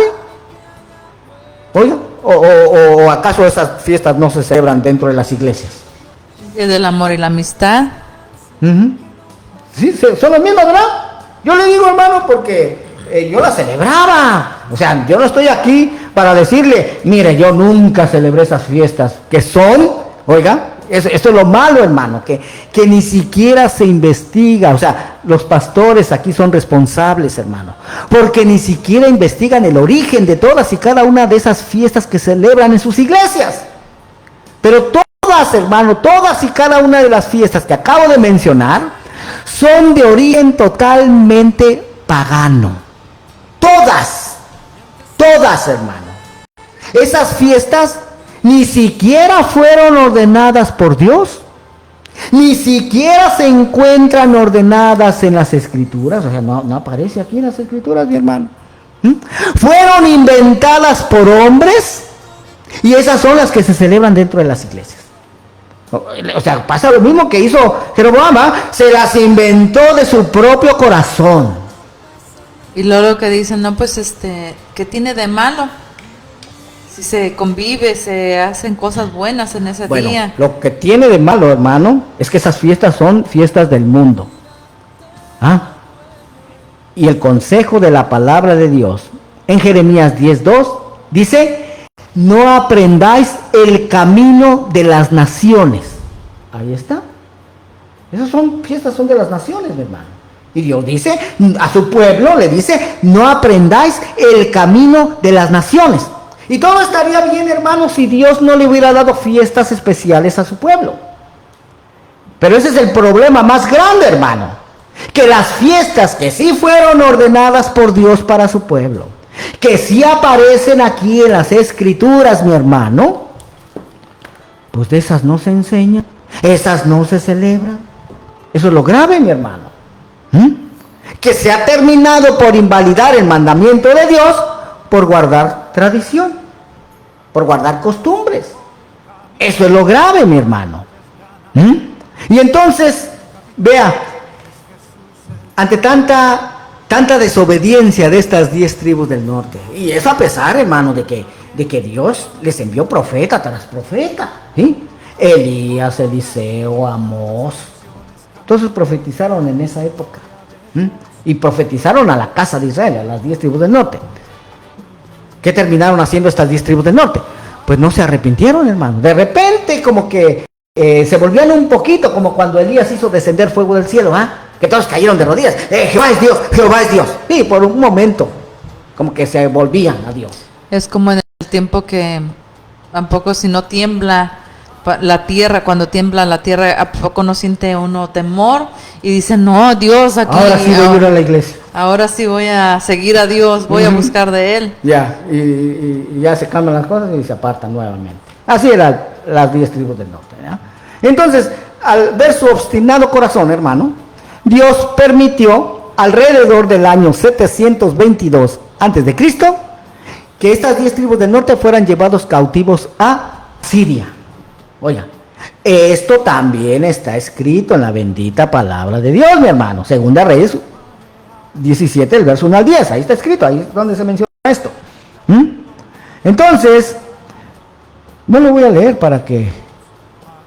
[SPEAKER 1] Oiga, o acaso esas fiestas no se celebran dentro de las iglesias.
[SPEAKER 2] El Día del Amor y la Amistad.
[SPEAKER 1] Sí, son las mismas, ¿verdad? Yo le digo, hermano, porque yo la celebraba. O sea, yo no estoy aquí para decirle, mire, yo nunca celebré esas fiestas, que son, oiga, esto es lo malo, hermano, que ni siquiera se investiga. O sea, los pastores aquí son responsables, hermano, porque ni siquiera investigan el origen de todas y cada una de esas fiestas que celebran en sus iglesias. Pero todas, hermano, todas y cada una de las fiestas que acabo de mencionar son de origen totalmente pagano. Todas, hermano. Esas fiestas ni siquiera fueron ordenadas por Dios, ni siquiera se encuentran ordenadas en las Escrituras. O sea, no aparece aquí en las Escrituras, mi hermano. Fueron inventadas por hombres, y esas son las que se celebran dentro de las iglesias. O sea, pasa lo mismo que hizo Jeroboam, se las inventó de su propio corazón.
[SPEAKER 2] Y luego que dicen, no, pues ¿qué tiene de malo? Si se convive, se hacen cosas buenas en ese día.
[SPEAKER 1] Lo que tiene de malo, hermano, es que esas fiestas son fiestas del mundo. Y el consejo de la palabra de Dios en Jeremías 10:2 dice: no aprendáis el camino de las naciones. Ahí está. Esas fiestas son de las naciones, mi hermano. Y Dios dice a su pueblo, le dice, no aprendáis el camino de las naciones. Y todo estaría bien, hermano, si Dios no le hubiera dado fiestas especiales a su pueblo. Pero ese es el problema más grande, hermano, que las fiestas que sí fueron ordenadas por Dios para su pueblo, que sí aparecen aquí en las Escrituras, mi hermano, pues de esas no se enseñan, esas no se celebran. Eso es lo grave, mi hermano. Que se ha terminado por invalidar el mandamiento de Dios por guardar tradición, por guardar costumbres. Eso es lo grave, mi hermano. Y entonces, vea, ante tanta desobediencia de estas 10 tribus del norte, y eso a pesar, hermano, de que Dios les envió profeta tras profeta, ¿sí? Elías, Eliseo, Amós, todos profetizaron en esa época. Y profetizaron a la casa de Israel, a las 10 tribus del norte. ¿Qué terminaron haciendo estas 10 tribus del norte? Pues no se arrepintieron, hermano. De repente como que se volvían un poquito, como cuando Elías hizo descender fuego del cielo, que todos cayeron de rodillas. Jehová es Dios, Jehová es Dios. Sí, por un momento, como que se volvían a Dios.
[SPEAKER 2] Es como en el tiempo que tampoco si no tiembla la tierra, cuando tiembla la tierra, ¿a poco no siente uno temor? Y dice, no, Dios, aquí...
[SPEAKER 1] Ahora sí voy a ir a la iglesia.
[SPEAKER 2] Ahora sí voy a seguir a Dios, voy a buscar de Él.
[SPEAKER 1] Ya, y ya se cambian las cosas y se apartan nuevamente. Así eran las 10 tribus del norte, ¿ya? Entonces, al ver su obstinado corazón, hermano, Dios permitió alrededor del año 722 a.C. que estas 10 tribus del norte fueran llevados cautivos a Siria. Oiga, esto también está escrito en la bendita palabra de Dios, mi hermano. Segunda Reyes 17, el verso 1 al 10. Ahí está escrito, ahí es donde se menciona esto. Entonces, no lo voy a leer para que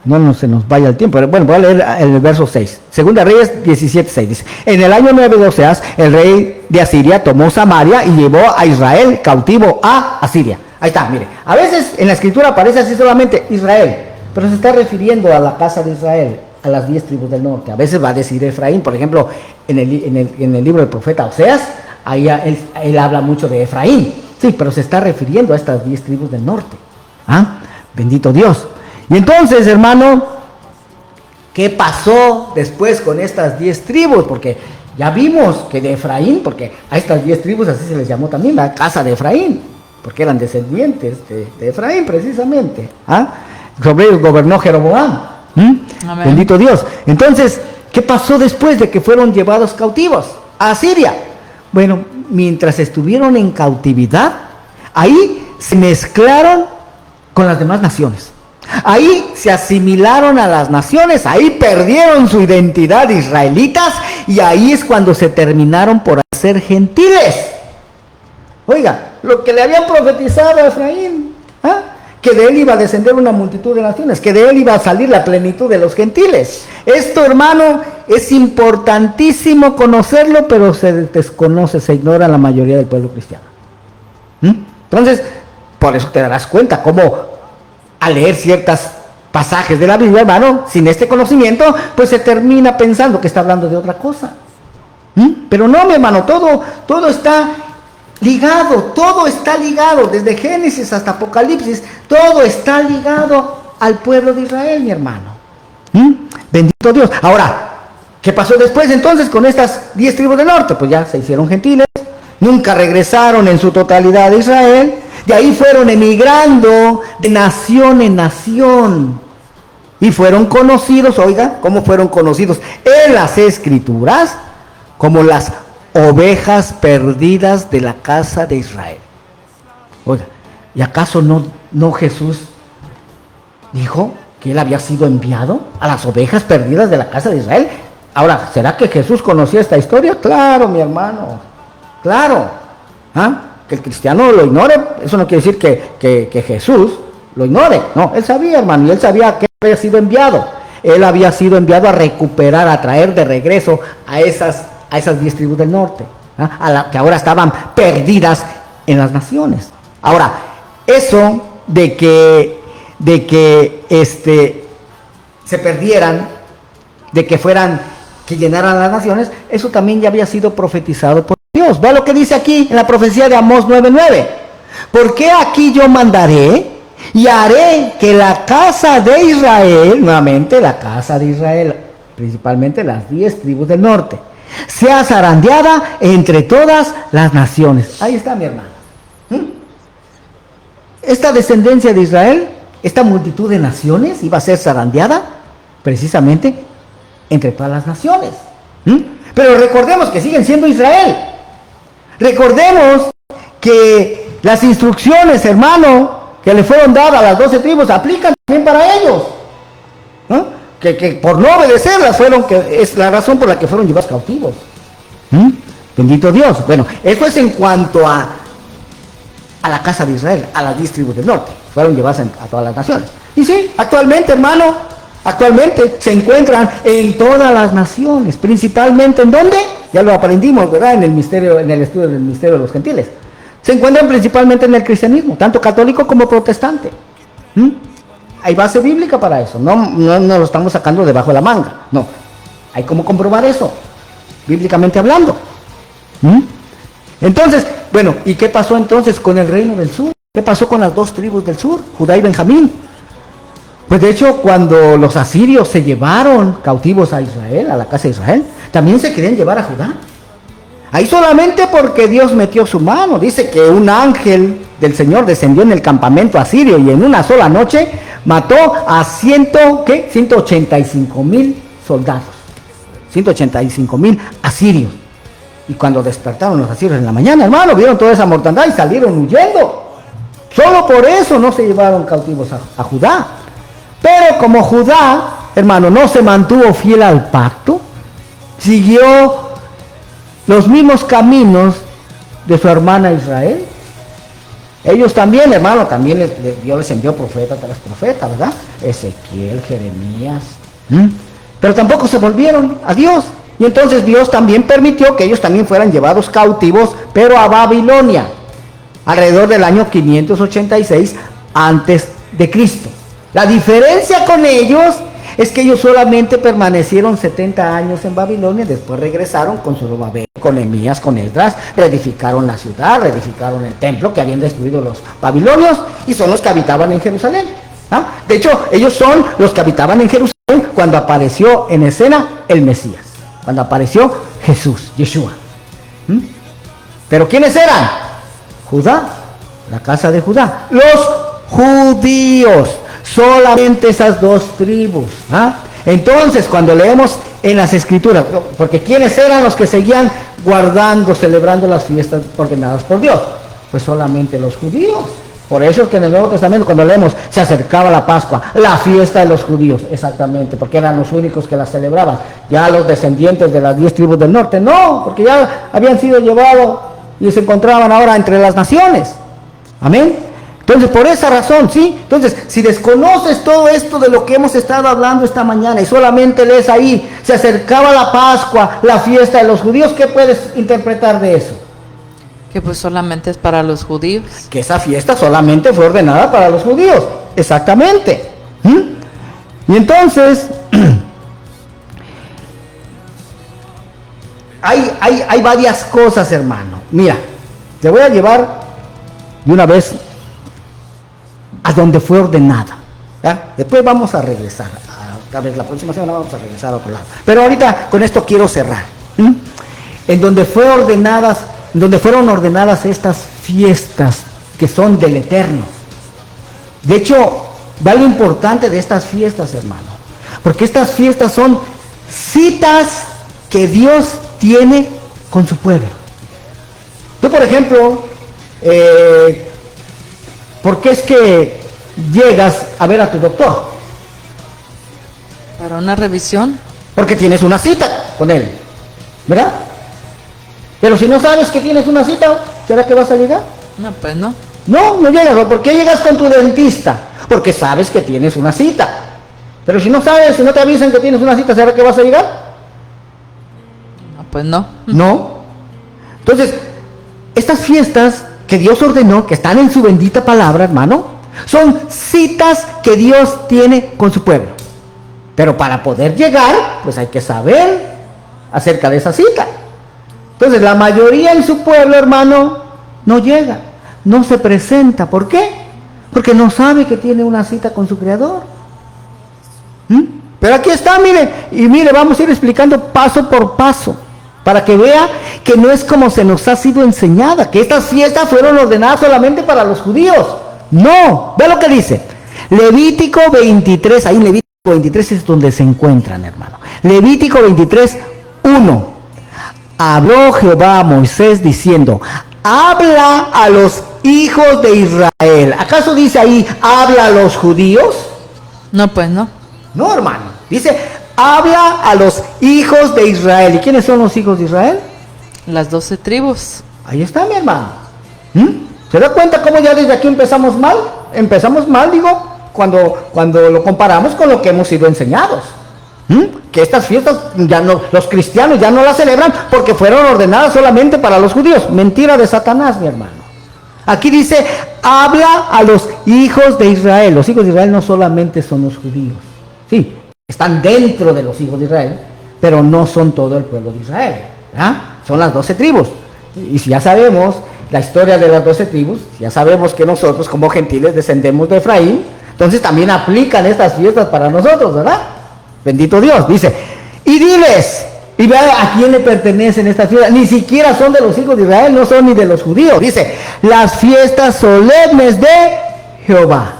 [SPEAKER 1] no se nos vaya el tiempo. Bueno, voy a leer el verso 6. Segunda Reyes 17, 6. Dice, en el año 9 de Oseas, el rey de Asiria tomó Samaria y llevó a Israel cautivo a Asiria. Ahí está, mire. A veces en la escritura aparece así solamente Israel, pero se está refiriendo a la casa de Israel, a las 10 tribus del norte. A veces va a decir Efraín, por ejemplo, en el libro del profeta Oseas, ahí él habla mucho de Efraín. Sí, pero se está refiriendo a estas 10 tribus del norte. Bendito Dios. Y entonces, hermano, ¿qué pasó después con estas 10 tribus? Porque ya vimos que de Efraín, porque a estas 10 tribus así se les llamó también la casa de Efraín, porque eran descendientes de Efraín precisamente. Sobre ellos gobernó Jeroboam. Bendito Dios. Entonces, ¿qué pasó después de que fueron llevados cautivos a Siria? Bueno, mientras estuvieron en cautividad, ahí se mezclaron con las demás naciones. Ahí se asimilaron a las naciones, ahí perdieron su identidad israelitas y ahí es cuando se terminaron por hacer gentiles. Oiga, lo que le habían profetizado a Efraín, que de él iba a descender una multitud de naciones, que de él iba a salir la plenitud de los gentiles. Esto, hermano, es importantísimo conocerlo, pero se desconoce, se ignora la mayoría del pueblo cristiano. Entonces, por eso te darás cuenta cómo al leer ciertos pasajes de la Biblia, hermano, sin este conocimiento, pues se termina pensando que está hablando de otra cosa. Pero no, mi hermano, todo está ligado, desde Génesis hasta Apocalipsis, todo está ligado al pueblo de Israel, mi hermano. Bendito Dios. Ahora, ¿qué pasó después entonces con estas 10 tribus del norte? Pues ya se hicieron gentiles, nunca regresaron en su totalidad a Israel, de ahí fueron emigrando de nación en nación y fueron conocidos, oiga, ¿cómo fueron conocidos? En las Escrituras como las ovejas perdidas de la casa de Israel. Oiga, ¿y acaso no Jesús dijo que él había sido enviado a las ovejas perdidas de la casa de Israel? Ahora, ¿será que Jesús conocía esta historia? Claro, mi hermano, claro. Que el cristiano lo ignore, eso no quiere decir que Jesús lo ignore. No, él sabía, hermano, y él sabía que había sido enviado. Él había sido enviado a recuperar, a traer de regreso a esas 10 tribus del norte, que ahora estaban perdidas en las naciones. Ahora, eso de que se perdieran, de que llenaran las naciones, eso también ya había sido profetizado por Dios. Vea lo que dice aquí en la profecía de Amós 9:9. Porque aquí yo mandaré y haré que la casa de Israel, nuevamente la casa de Israel, principalmente las 10 tribus del norte, sea zarandeada entre todas las naciones. Ahí está, mi hermano. Esta descendencia de Israel, esta multitud de naciones, iba a ser zarandeada precisamente entre todas las naciones. Pero recordemos que siguen siendo Israel. Recordemos que las instrucciones, hermano, que le fueron dadas a las 12 tribus aplican también para ellos. Que por no obedecerlas es la razón por la que fueron llevados cautivos. Bendito Dios. Bueno, esto es en cuanto a la casa de Israel, a las 10 tribus del norte. Fueron llevadas a todas las naciones. Y sí, actualmente, hermano, se encuentran en todas las naciones. Principalmente, ¿en dónde? Ya lo aprendimos, ¿verdad? En el estudio del misterio de los gentiles. se encuentran principalmente en el cristianismo, tanto católico como protestante. Hay base bíblica para eso, no lo estamos sacando debajo de la manga, no. Hay cómo comprobar eso, bíblicamente hablando. Entonces, bueno, ¿y qué pasó entonces con el reino del sur? ¿Qué pasó con las dos tribus del sur, Judá y Benjamín? Pues de hecho, cuando los asirios se llevaron cautivos a Israel, a la casa de Israel, también se querían llevar a Judá. Ahí solamente porque Dios metió su mano. Dice que un ángel del Señor descendió en el campamento asirio y en una sola noche mató a 185,000 soldados. 185,000 asirios. Y cuando despertaron los asirios en la mañana, hermano, vieron toda esa mortandad y salieron huyendo. Solo por eso no se llevaron cautivos a Judá. Pero como Judá, hermano, no se mantuvo fiel al pacto, siguió los mismos caminos de su hermana Israel. Ellos también, hermano, también Dios les envió profeta tras profeta, ¿verdad? Ezequiel, Jeremías. Pero tampoco se volvieron a Dios. Y entonces Dios también permitió que ellos también fueran llevados cautivos, pero a Babilonia, alrededor del año 586 antes de Cristo. La diferencia con ellos es que ellos solamente permanecieron 70 años en Babilonia, después regresaron con Zorobabel, con Nehemías, con Esdras, reedificaron la ciudad, reedificaron el templo que habían destruido los babilonios y son los que habitaban en Jerusalén. De hecho, ellos son los que habitaban en Jerusalén cuando apareció en escena el Mesías, cuando apareció Jesús, Yeshua. ¿Pero quiénes eran? Judá, la casa de Judá, los judíos. Solamente esas dos tribus. Entonces, cuando leemos en las Escrituras, porque ¿quiénes eran los que seguían guardando, celebrando las fiestas ordenadas por Dios? Pues solamente los judíos. Por eso es que en el Nuevo Testamento, cuando leemos, se acercaba la Pascua, la fiesta de los judíos, exactamente, porque eran los únicos que la celebraban. Ya los descendientes de las 10 tribus del norte, no, porque ya habían sido llevados y se encontraban ahora entre las naciones. Amén. Entonces, por esa razón, ¿sí? Entonces, si desconoces todo esto de lo que hemos estado hablando esta mañana y solamente lees ahí, se acercaba la Pascua, la fiesta de los judíos, ¿qué puedes interpretar de eso?
[SPEAKER 2] Que pues solamente es para los judíos.
[SPEAKER 1] Que esa fiesta solamente fue ordenada para los judíos, exactamente. Y entonces, hay varias cosas, hermano. Mira, te voy a llevar de una vez a donde fue ordenada. Después vamos a regresar. Otra vez la próxima semana vamos a regresar a otro lado. Pero ahorita con esto quiero cerrar. En donde fueron ordenadas estas fiestas que son del Eterno. De hecho, va lo importante de estas fiestas, hermano. Porque estas fiestas son citas que Dios tiene con su pueblo. Tú, por ejemplo, ¿por qué es que llegas a ver a tu doctor?
[SPEAKER 2] ¿Para una revisión?
[SPEAKER 1] Porque tienes una cita con él, ¿verdad? Pero si no sabes que tienes una cita, ¿será que vas a llegar?
[SPEAKER 2] No, pues no.
[SPEAKER 1] No llegas. ¿Por qué llegas con tu dentista? Porque sabes que tienes una cita. Pero si no sabes, si no te avisan que tienes una cita, ¿será que vas a llegar?
[SPEAKER 2] No, pues no.
[SPEAKER 1] No. Entonces, estas fiestas que Dios ordenó, que están en su bendita palabra, hermano, son citas que Dios tiene con su pueblo. Pero para poder llegar, pues hay que saber acerca de esa cita. Entonces, la mayoría en su pueblo, hermano, no llega, no se presenta. ¿Por qué? Porque no sabe que tiene una cita con su Creador. Pero aquí está, mire, vamos a ir explicando paso por paso, para que vea que no es como se nos ha sido enseñada, que estas fiestas fueron ordenadas solamente para los judíos. No, ve lo que dice. Levítico 23, ahí en Levítico 23 es donde se encuentran, hermano. Levítico 23, 1. Habló Jehová a Moisés diciendo, habla a los hijos de Israel. ¿Acaso dice ahí, habla a los judíos?
[SPEAKER 2] No, pues no.
[SPEAKER 1] No, hermano. Dice, habla a los hijos de Israel. ¿Y quiénes son los hijos de Israel?
[SPEAKER 2] Las 12 tribus.
[SPEAKER 1] Ahí está, mi hermano. ¿Se da cuenta cómo ya desde aquí empezamos mal? Empezamos mal, digo, cuando lo comparamos con lo que hemos sido enseñados. Que estas fiestas ya no, los cristianos ya no las celebran porque fueron ordenadas solamente para los judíos. Mentira de Satanás, mi hermano. Aquí dice, habla a los hijos de Israel. Los hijos de Israel no solamente son los judíos. Sí, están dentro de los hijos de Israel, pero no son todo el pueblo de Israel. Son las 12 tribus. Y si ya sabemos la historia de las 12 tribus, ya sabemos que nosotros como gentiles descendemos de Efraín, entonces también aplican estas fiestas para nosotros, ¿verdad? Bendito Dios. Dice, y diles, y vea a quién le pertenecen estas fiestas. Ni siquiera son de los hijos de Israel, no son ni de los judíos. Dice, las fiestas solemnes de Jehová.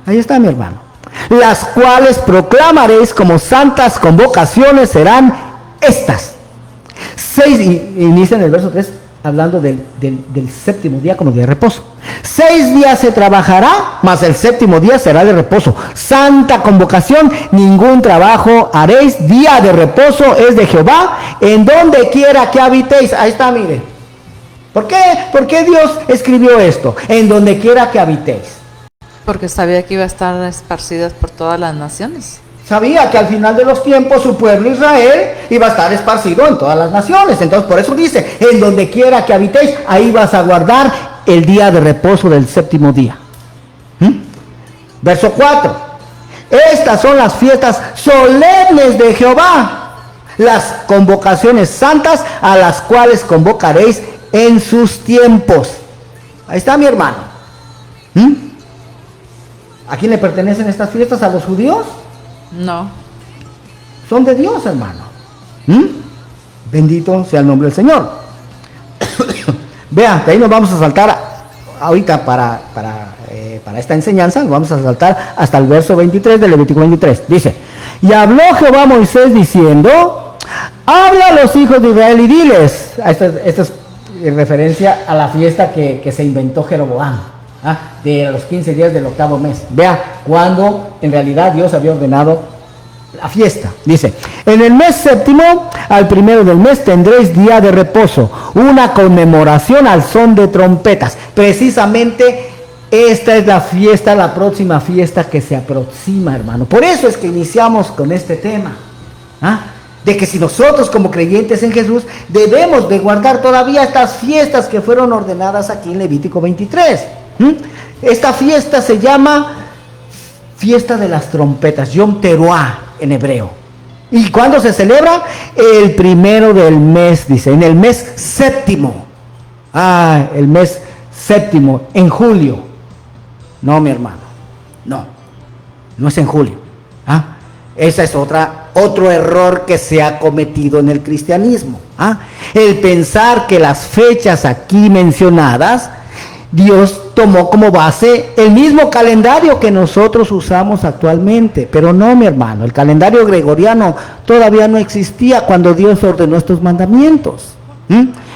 [SPEAKER 1] Ahí está, mi hermano. Las cuales proclamaréis como santas convocaciones serán estas. 6, inicia en el verso 3, hablando del séptimo día como día de reposo. 6 días se trabajará, mas el séptimo día será de reposo. Santa convocación, ningún trabajo haréis. Día de reposo es de Jehová, en donde quiera que habitéis. Ahí está, mire. ¿Por qué? ¿Por qué Dios escribió esto? En donde quiera que habitéis.
[SPEAKER 2] Porque sabía que iba a estar esparcidas por todas las naciones.
[SPEAKER 1] Sabía que al final de los tiempos su pueblo Israel iba a estar esparcido en todas las naciones. Entonces por eso dice, en donde quiera que habitéis, ahí vas a guardar el día de reposo del séptimo día. Verso 4. Estas son las fiestas solemnes de Jehová, las convocaciones santas a las cuales convocaréis en sus tiempos. Ahí está, mi hermano. ¿A quién le pertenecen estas fiestas? ¿A los judíos?
[SPEAKER 2] No.
[SPEAKER 1] Son de Dios, hermano. Bendito sea el nombre del Señor. Vean, de ahí nos vamos a saltar ahorita para esta enseñanza, nos vamos a saltar hasta el verso 23 del Levítico 23. Dice, y habló Jehová a Moisés diciendo, habla a los hijos de Israel y diles. Esta es en referencia a la fiesta que se inventó Jeroboam, de los 15 días del 8º mes. Vea cuando en realidad Dios había ordenado la fiesta. Dice, en el mes séptimo, al primero del mes, tendréis día de reposo, una conmemoración al son de trompetas. Precisamente esta es la fiesta, la próxima fiesta que se aproxima, hermano. Por eso es que iniciamos con este tema, de que si nosotros como creyentes en Jesús debemos de guardar todavía estas fiestas que fueron ordenadas aquí en Levítico 23. Esta fiesta se llama fiesta de las trompetas, Yom Teruah en hebreo. ¿Y cuándo se celebra? El primero del mes, dice, en el mes séptimo. El mes séptimo, en julio. No, mi hermano, no es en julio. Esa es otro error que se ha cometido en el cristianismo. El pensar que las fechas aquí mencionadas, Dios tomó como base el mismo calendario que nosotros usamos actualmente. Pero no, mi hermano, el calendario gregoriano todavía no existía cuando Dios ordenó estos mandamientos.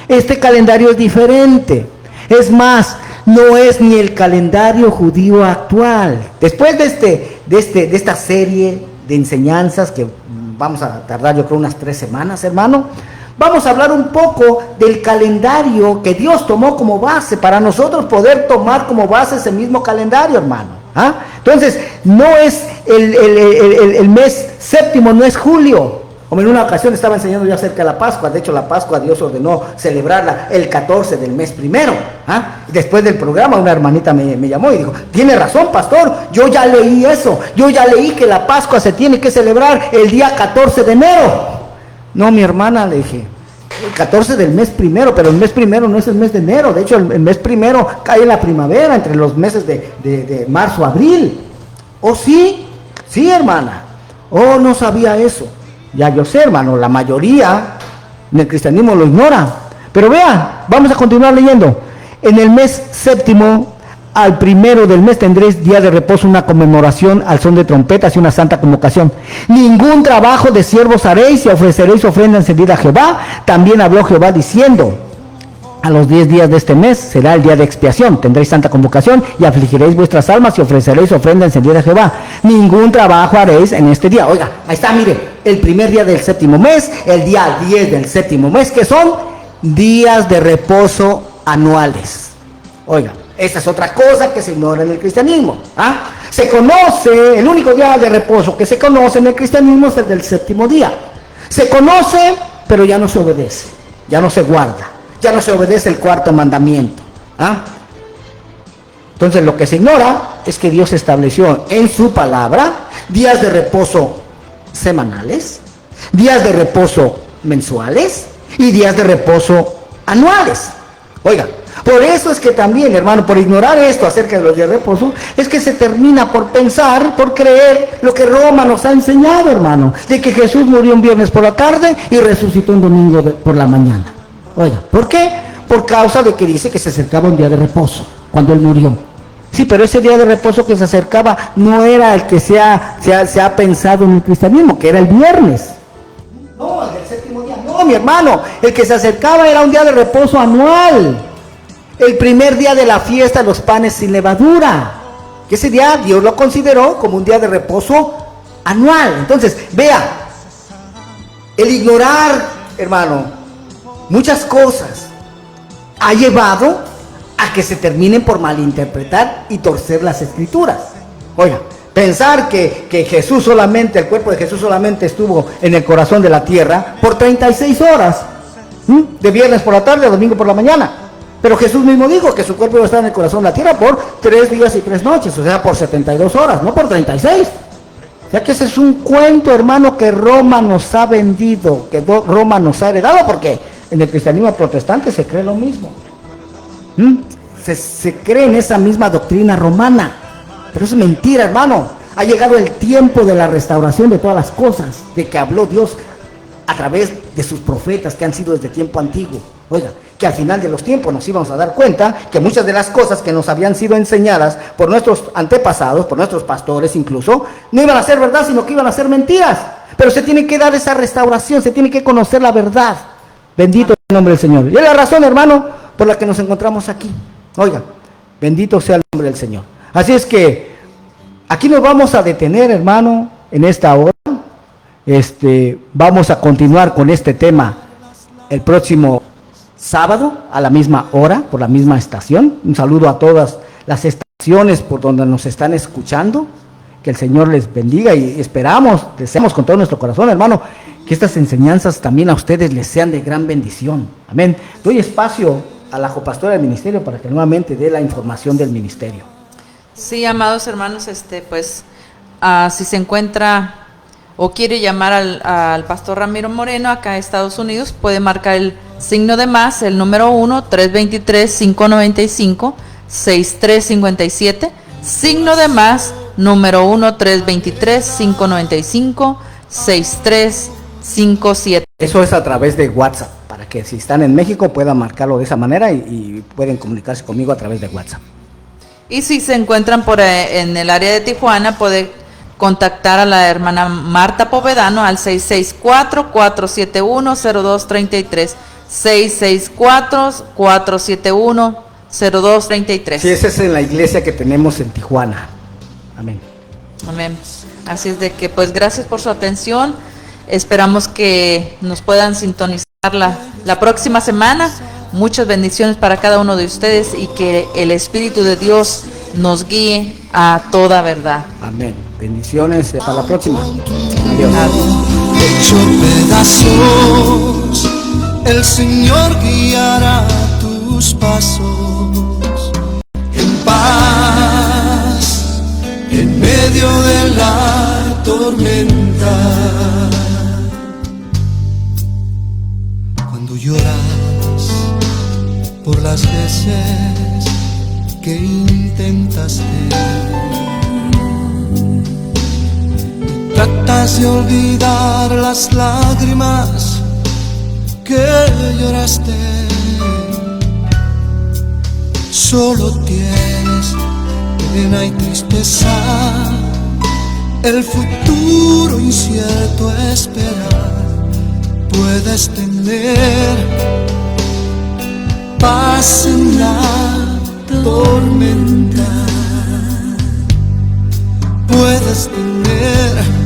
[SPEAKER 1] Este calendario es diferente. Es más, no es ni el calendario judío actual. Después de esta serie de enseñanzas que vamos a tardar yo creo unas 3 semanas, hermano, vamos a hablar un poco del calendario que Dios tomó como base para nosotros poder tomar como base ese mismo calendario, hermano. Entonces, no es el mes séptimo, no es julio. Como en una ocasión estaba enseñando yo acerca de la Pascua. De hecho, la Pascua Dios ordenó celebrarla el 14 del mes primero. Después del programa una hermanita me llamó y dijo, tiene razón, pastor, yo ya leí eso. Yo ya leí que la Pascua se tiene que celebrar el día 14 de enero. No, mi hermana, le dije, el 14 del mes primero, pero el mes primero no es el mes de enero. De hecho, el mes primero cae en la primavera, entre los meses de marzo a abril. ¿Oh, sí? Sí, hermana. Oh, no sabía eso. Ya yo sé, hermano, la mayoría en el cristianismo lo ignora. Pero vean, vamos a continuar leyendo. En el mes séptimo, al primero del mes, tendréis día de reposo, una conmemoración al son de trompetas y una santa convocación. Ningún trabajo de siervos haréis y ofreceréis ofrenda encendida a Jehová. También habló Jehová diciendo, a los 10 días de este mes será el día de expiación. Tendréis santa convocación y afligiréis vuestras almas y ofreceréis ofrenda encendida a Jehová. Ningún trabajo haréis en este día. Oiga, ahí está, mire, el primer día del séptimo mes, el día 10 del séptimo mes, que son días de reposo anuales. Oiga, esa es otra cosa que se ignora en el cristianismo. Se conoce, el único día de reposo que se conoce en el cristianismo es el del séptimo día. Se conoce, pero ya no se obedece, ya no se guarda. Ya no se obedece el cuarto mandamiento. Entonces lo que se ignora es que Dios estableció en su palabra días de reposo semanales, días de reposo mensuales y días de reposo anuales. Oiga, por eso es que también, hermano, por ignorar esto acerca de los días de reposo, es que se termina por pensar, por creer lo que Roma nos ha enseñado, hermano, de que Jesús murió un viernes por la tarde y resucitó un domingo por la mañana. Oiga, ¿por qué? Por causa de que dice que se acercaba un día de reposo cuando él murió. Sí, pero ese día de reposo que se acercaba no era el que se ha pensado en el cristianismo, que era el viernes. No, el del séptimo día. No, mi hermano, el que se acercaba era un día de reposo anual. El primer día de la fiesta de los panes sin levadura. Que ese día Dios lo consideró como un día de reposo anual. Entonces, vea, el ignorar, hermano, muchas cosas ha llevado a que se terminen por malinterpretar y torcer las escrituras. Oiga, pensar que Jesús solamente, el cuerpo de Jesús solamente estuvo en el corazón de la tierra por 36 horas, de viernes por la tarde a domingo por la mañana. Pero Jesús mismo dijo que su cuerpo iba a estar en el corazón de la tierra por 3 días y 3 noches, o sea, por 72 horas, no por 36. O sea que ese es un cuento, hermano, que Roma nos ha vendido, que Roma nos ha heredado, porque en el cristianismo protestante se cree lo mismo. Se cree en esa misma doctrina romana, pero eso es mentira, hermano. Ha llegado el tiempo de la restauración de todas las cosas, de que habló Dios a través de sus profetas que han sido desde tiempo antiguo. Oiga, que al final de los tiempos nos íbamos a dar cuenta que muchas de las cosas que nos habían sido enseñadas por nuestros antepasados, por nuestros pastores incluso, no iban a ser verdad, sino que iban a ser mentiras. Pero se tiene que dar esa restauración, se tiene que conocer la verdad. Bendito sea el nombre del Señor. Y es la razón, hermano, por la que nos encontramos aquí. Oiga, bendito sea el nombre del Señor. Así es que aquí nos vamos a detener, hermano, en esta hora. Vamos a continuar con este tema el próximo sábado a la misma hora, por la misma estación. Un saludo a todas las estaciones por donde nos están escuchando. Que el Señor les bendiga y esperamos, deseamos con todo nuestro corazón, hermano, que estas enseñanzas también a ustedes les sean de gran bendición. Amén. Doy espacio a la copastora del ministerio para que nuevamente dé la información del ministerio.
[SPEAKER 2] Sí, amados hermanos, si se encuentra o quiere llamar al pastor Ramiro Moreno acá en Estados Unidos, puede marcar el signo de más, el número 1-323-595-6357, signo de más, número 1-323-595-6357.
[SPEAKER 1] Eso es a través de WhatsApp, para que si están en México puedan marcarlo de esa manera y pueden comunicarse conmigo a través de WhatsApp.
[SPEAKER 2] Y si se encuentran en el área de Tijuana, puede contactar a la hermana Marta Povedano al 664-471-0233, 664-471-0233.
[SPEAKER 1] Sí, esa es en la iglesia que tenemos en Tijuana. Amén.
[SPEAKER 2] Amén. Así es de que, pues, gracias por su atención. Esperamos que nos puedan sintonizar la próxima semana. Muchas bendiciones para cada uno de ustedes y que el Espíritu de Dios nos guíe a toda verdad.
[SPEAKER 1] Amén. Bendiciones. Hasta la próxima. Adiós.
[SPEAKER 3] Hecho pedazos, el Señor guiará tus pasos en paz, en medio de la tormenta. Cuando lloras por las veces que intentaste, tratas de olvidar las lágrimas que lloraste. Solo tienes pena y tristeza, el futuro incierto a esperar. Puedes tener paz en la tormenta, puedes tener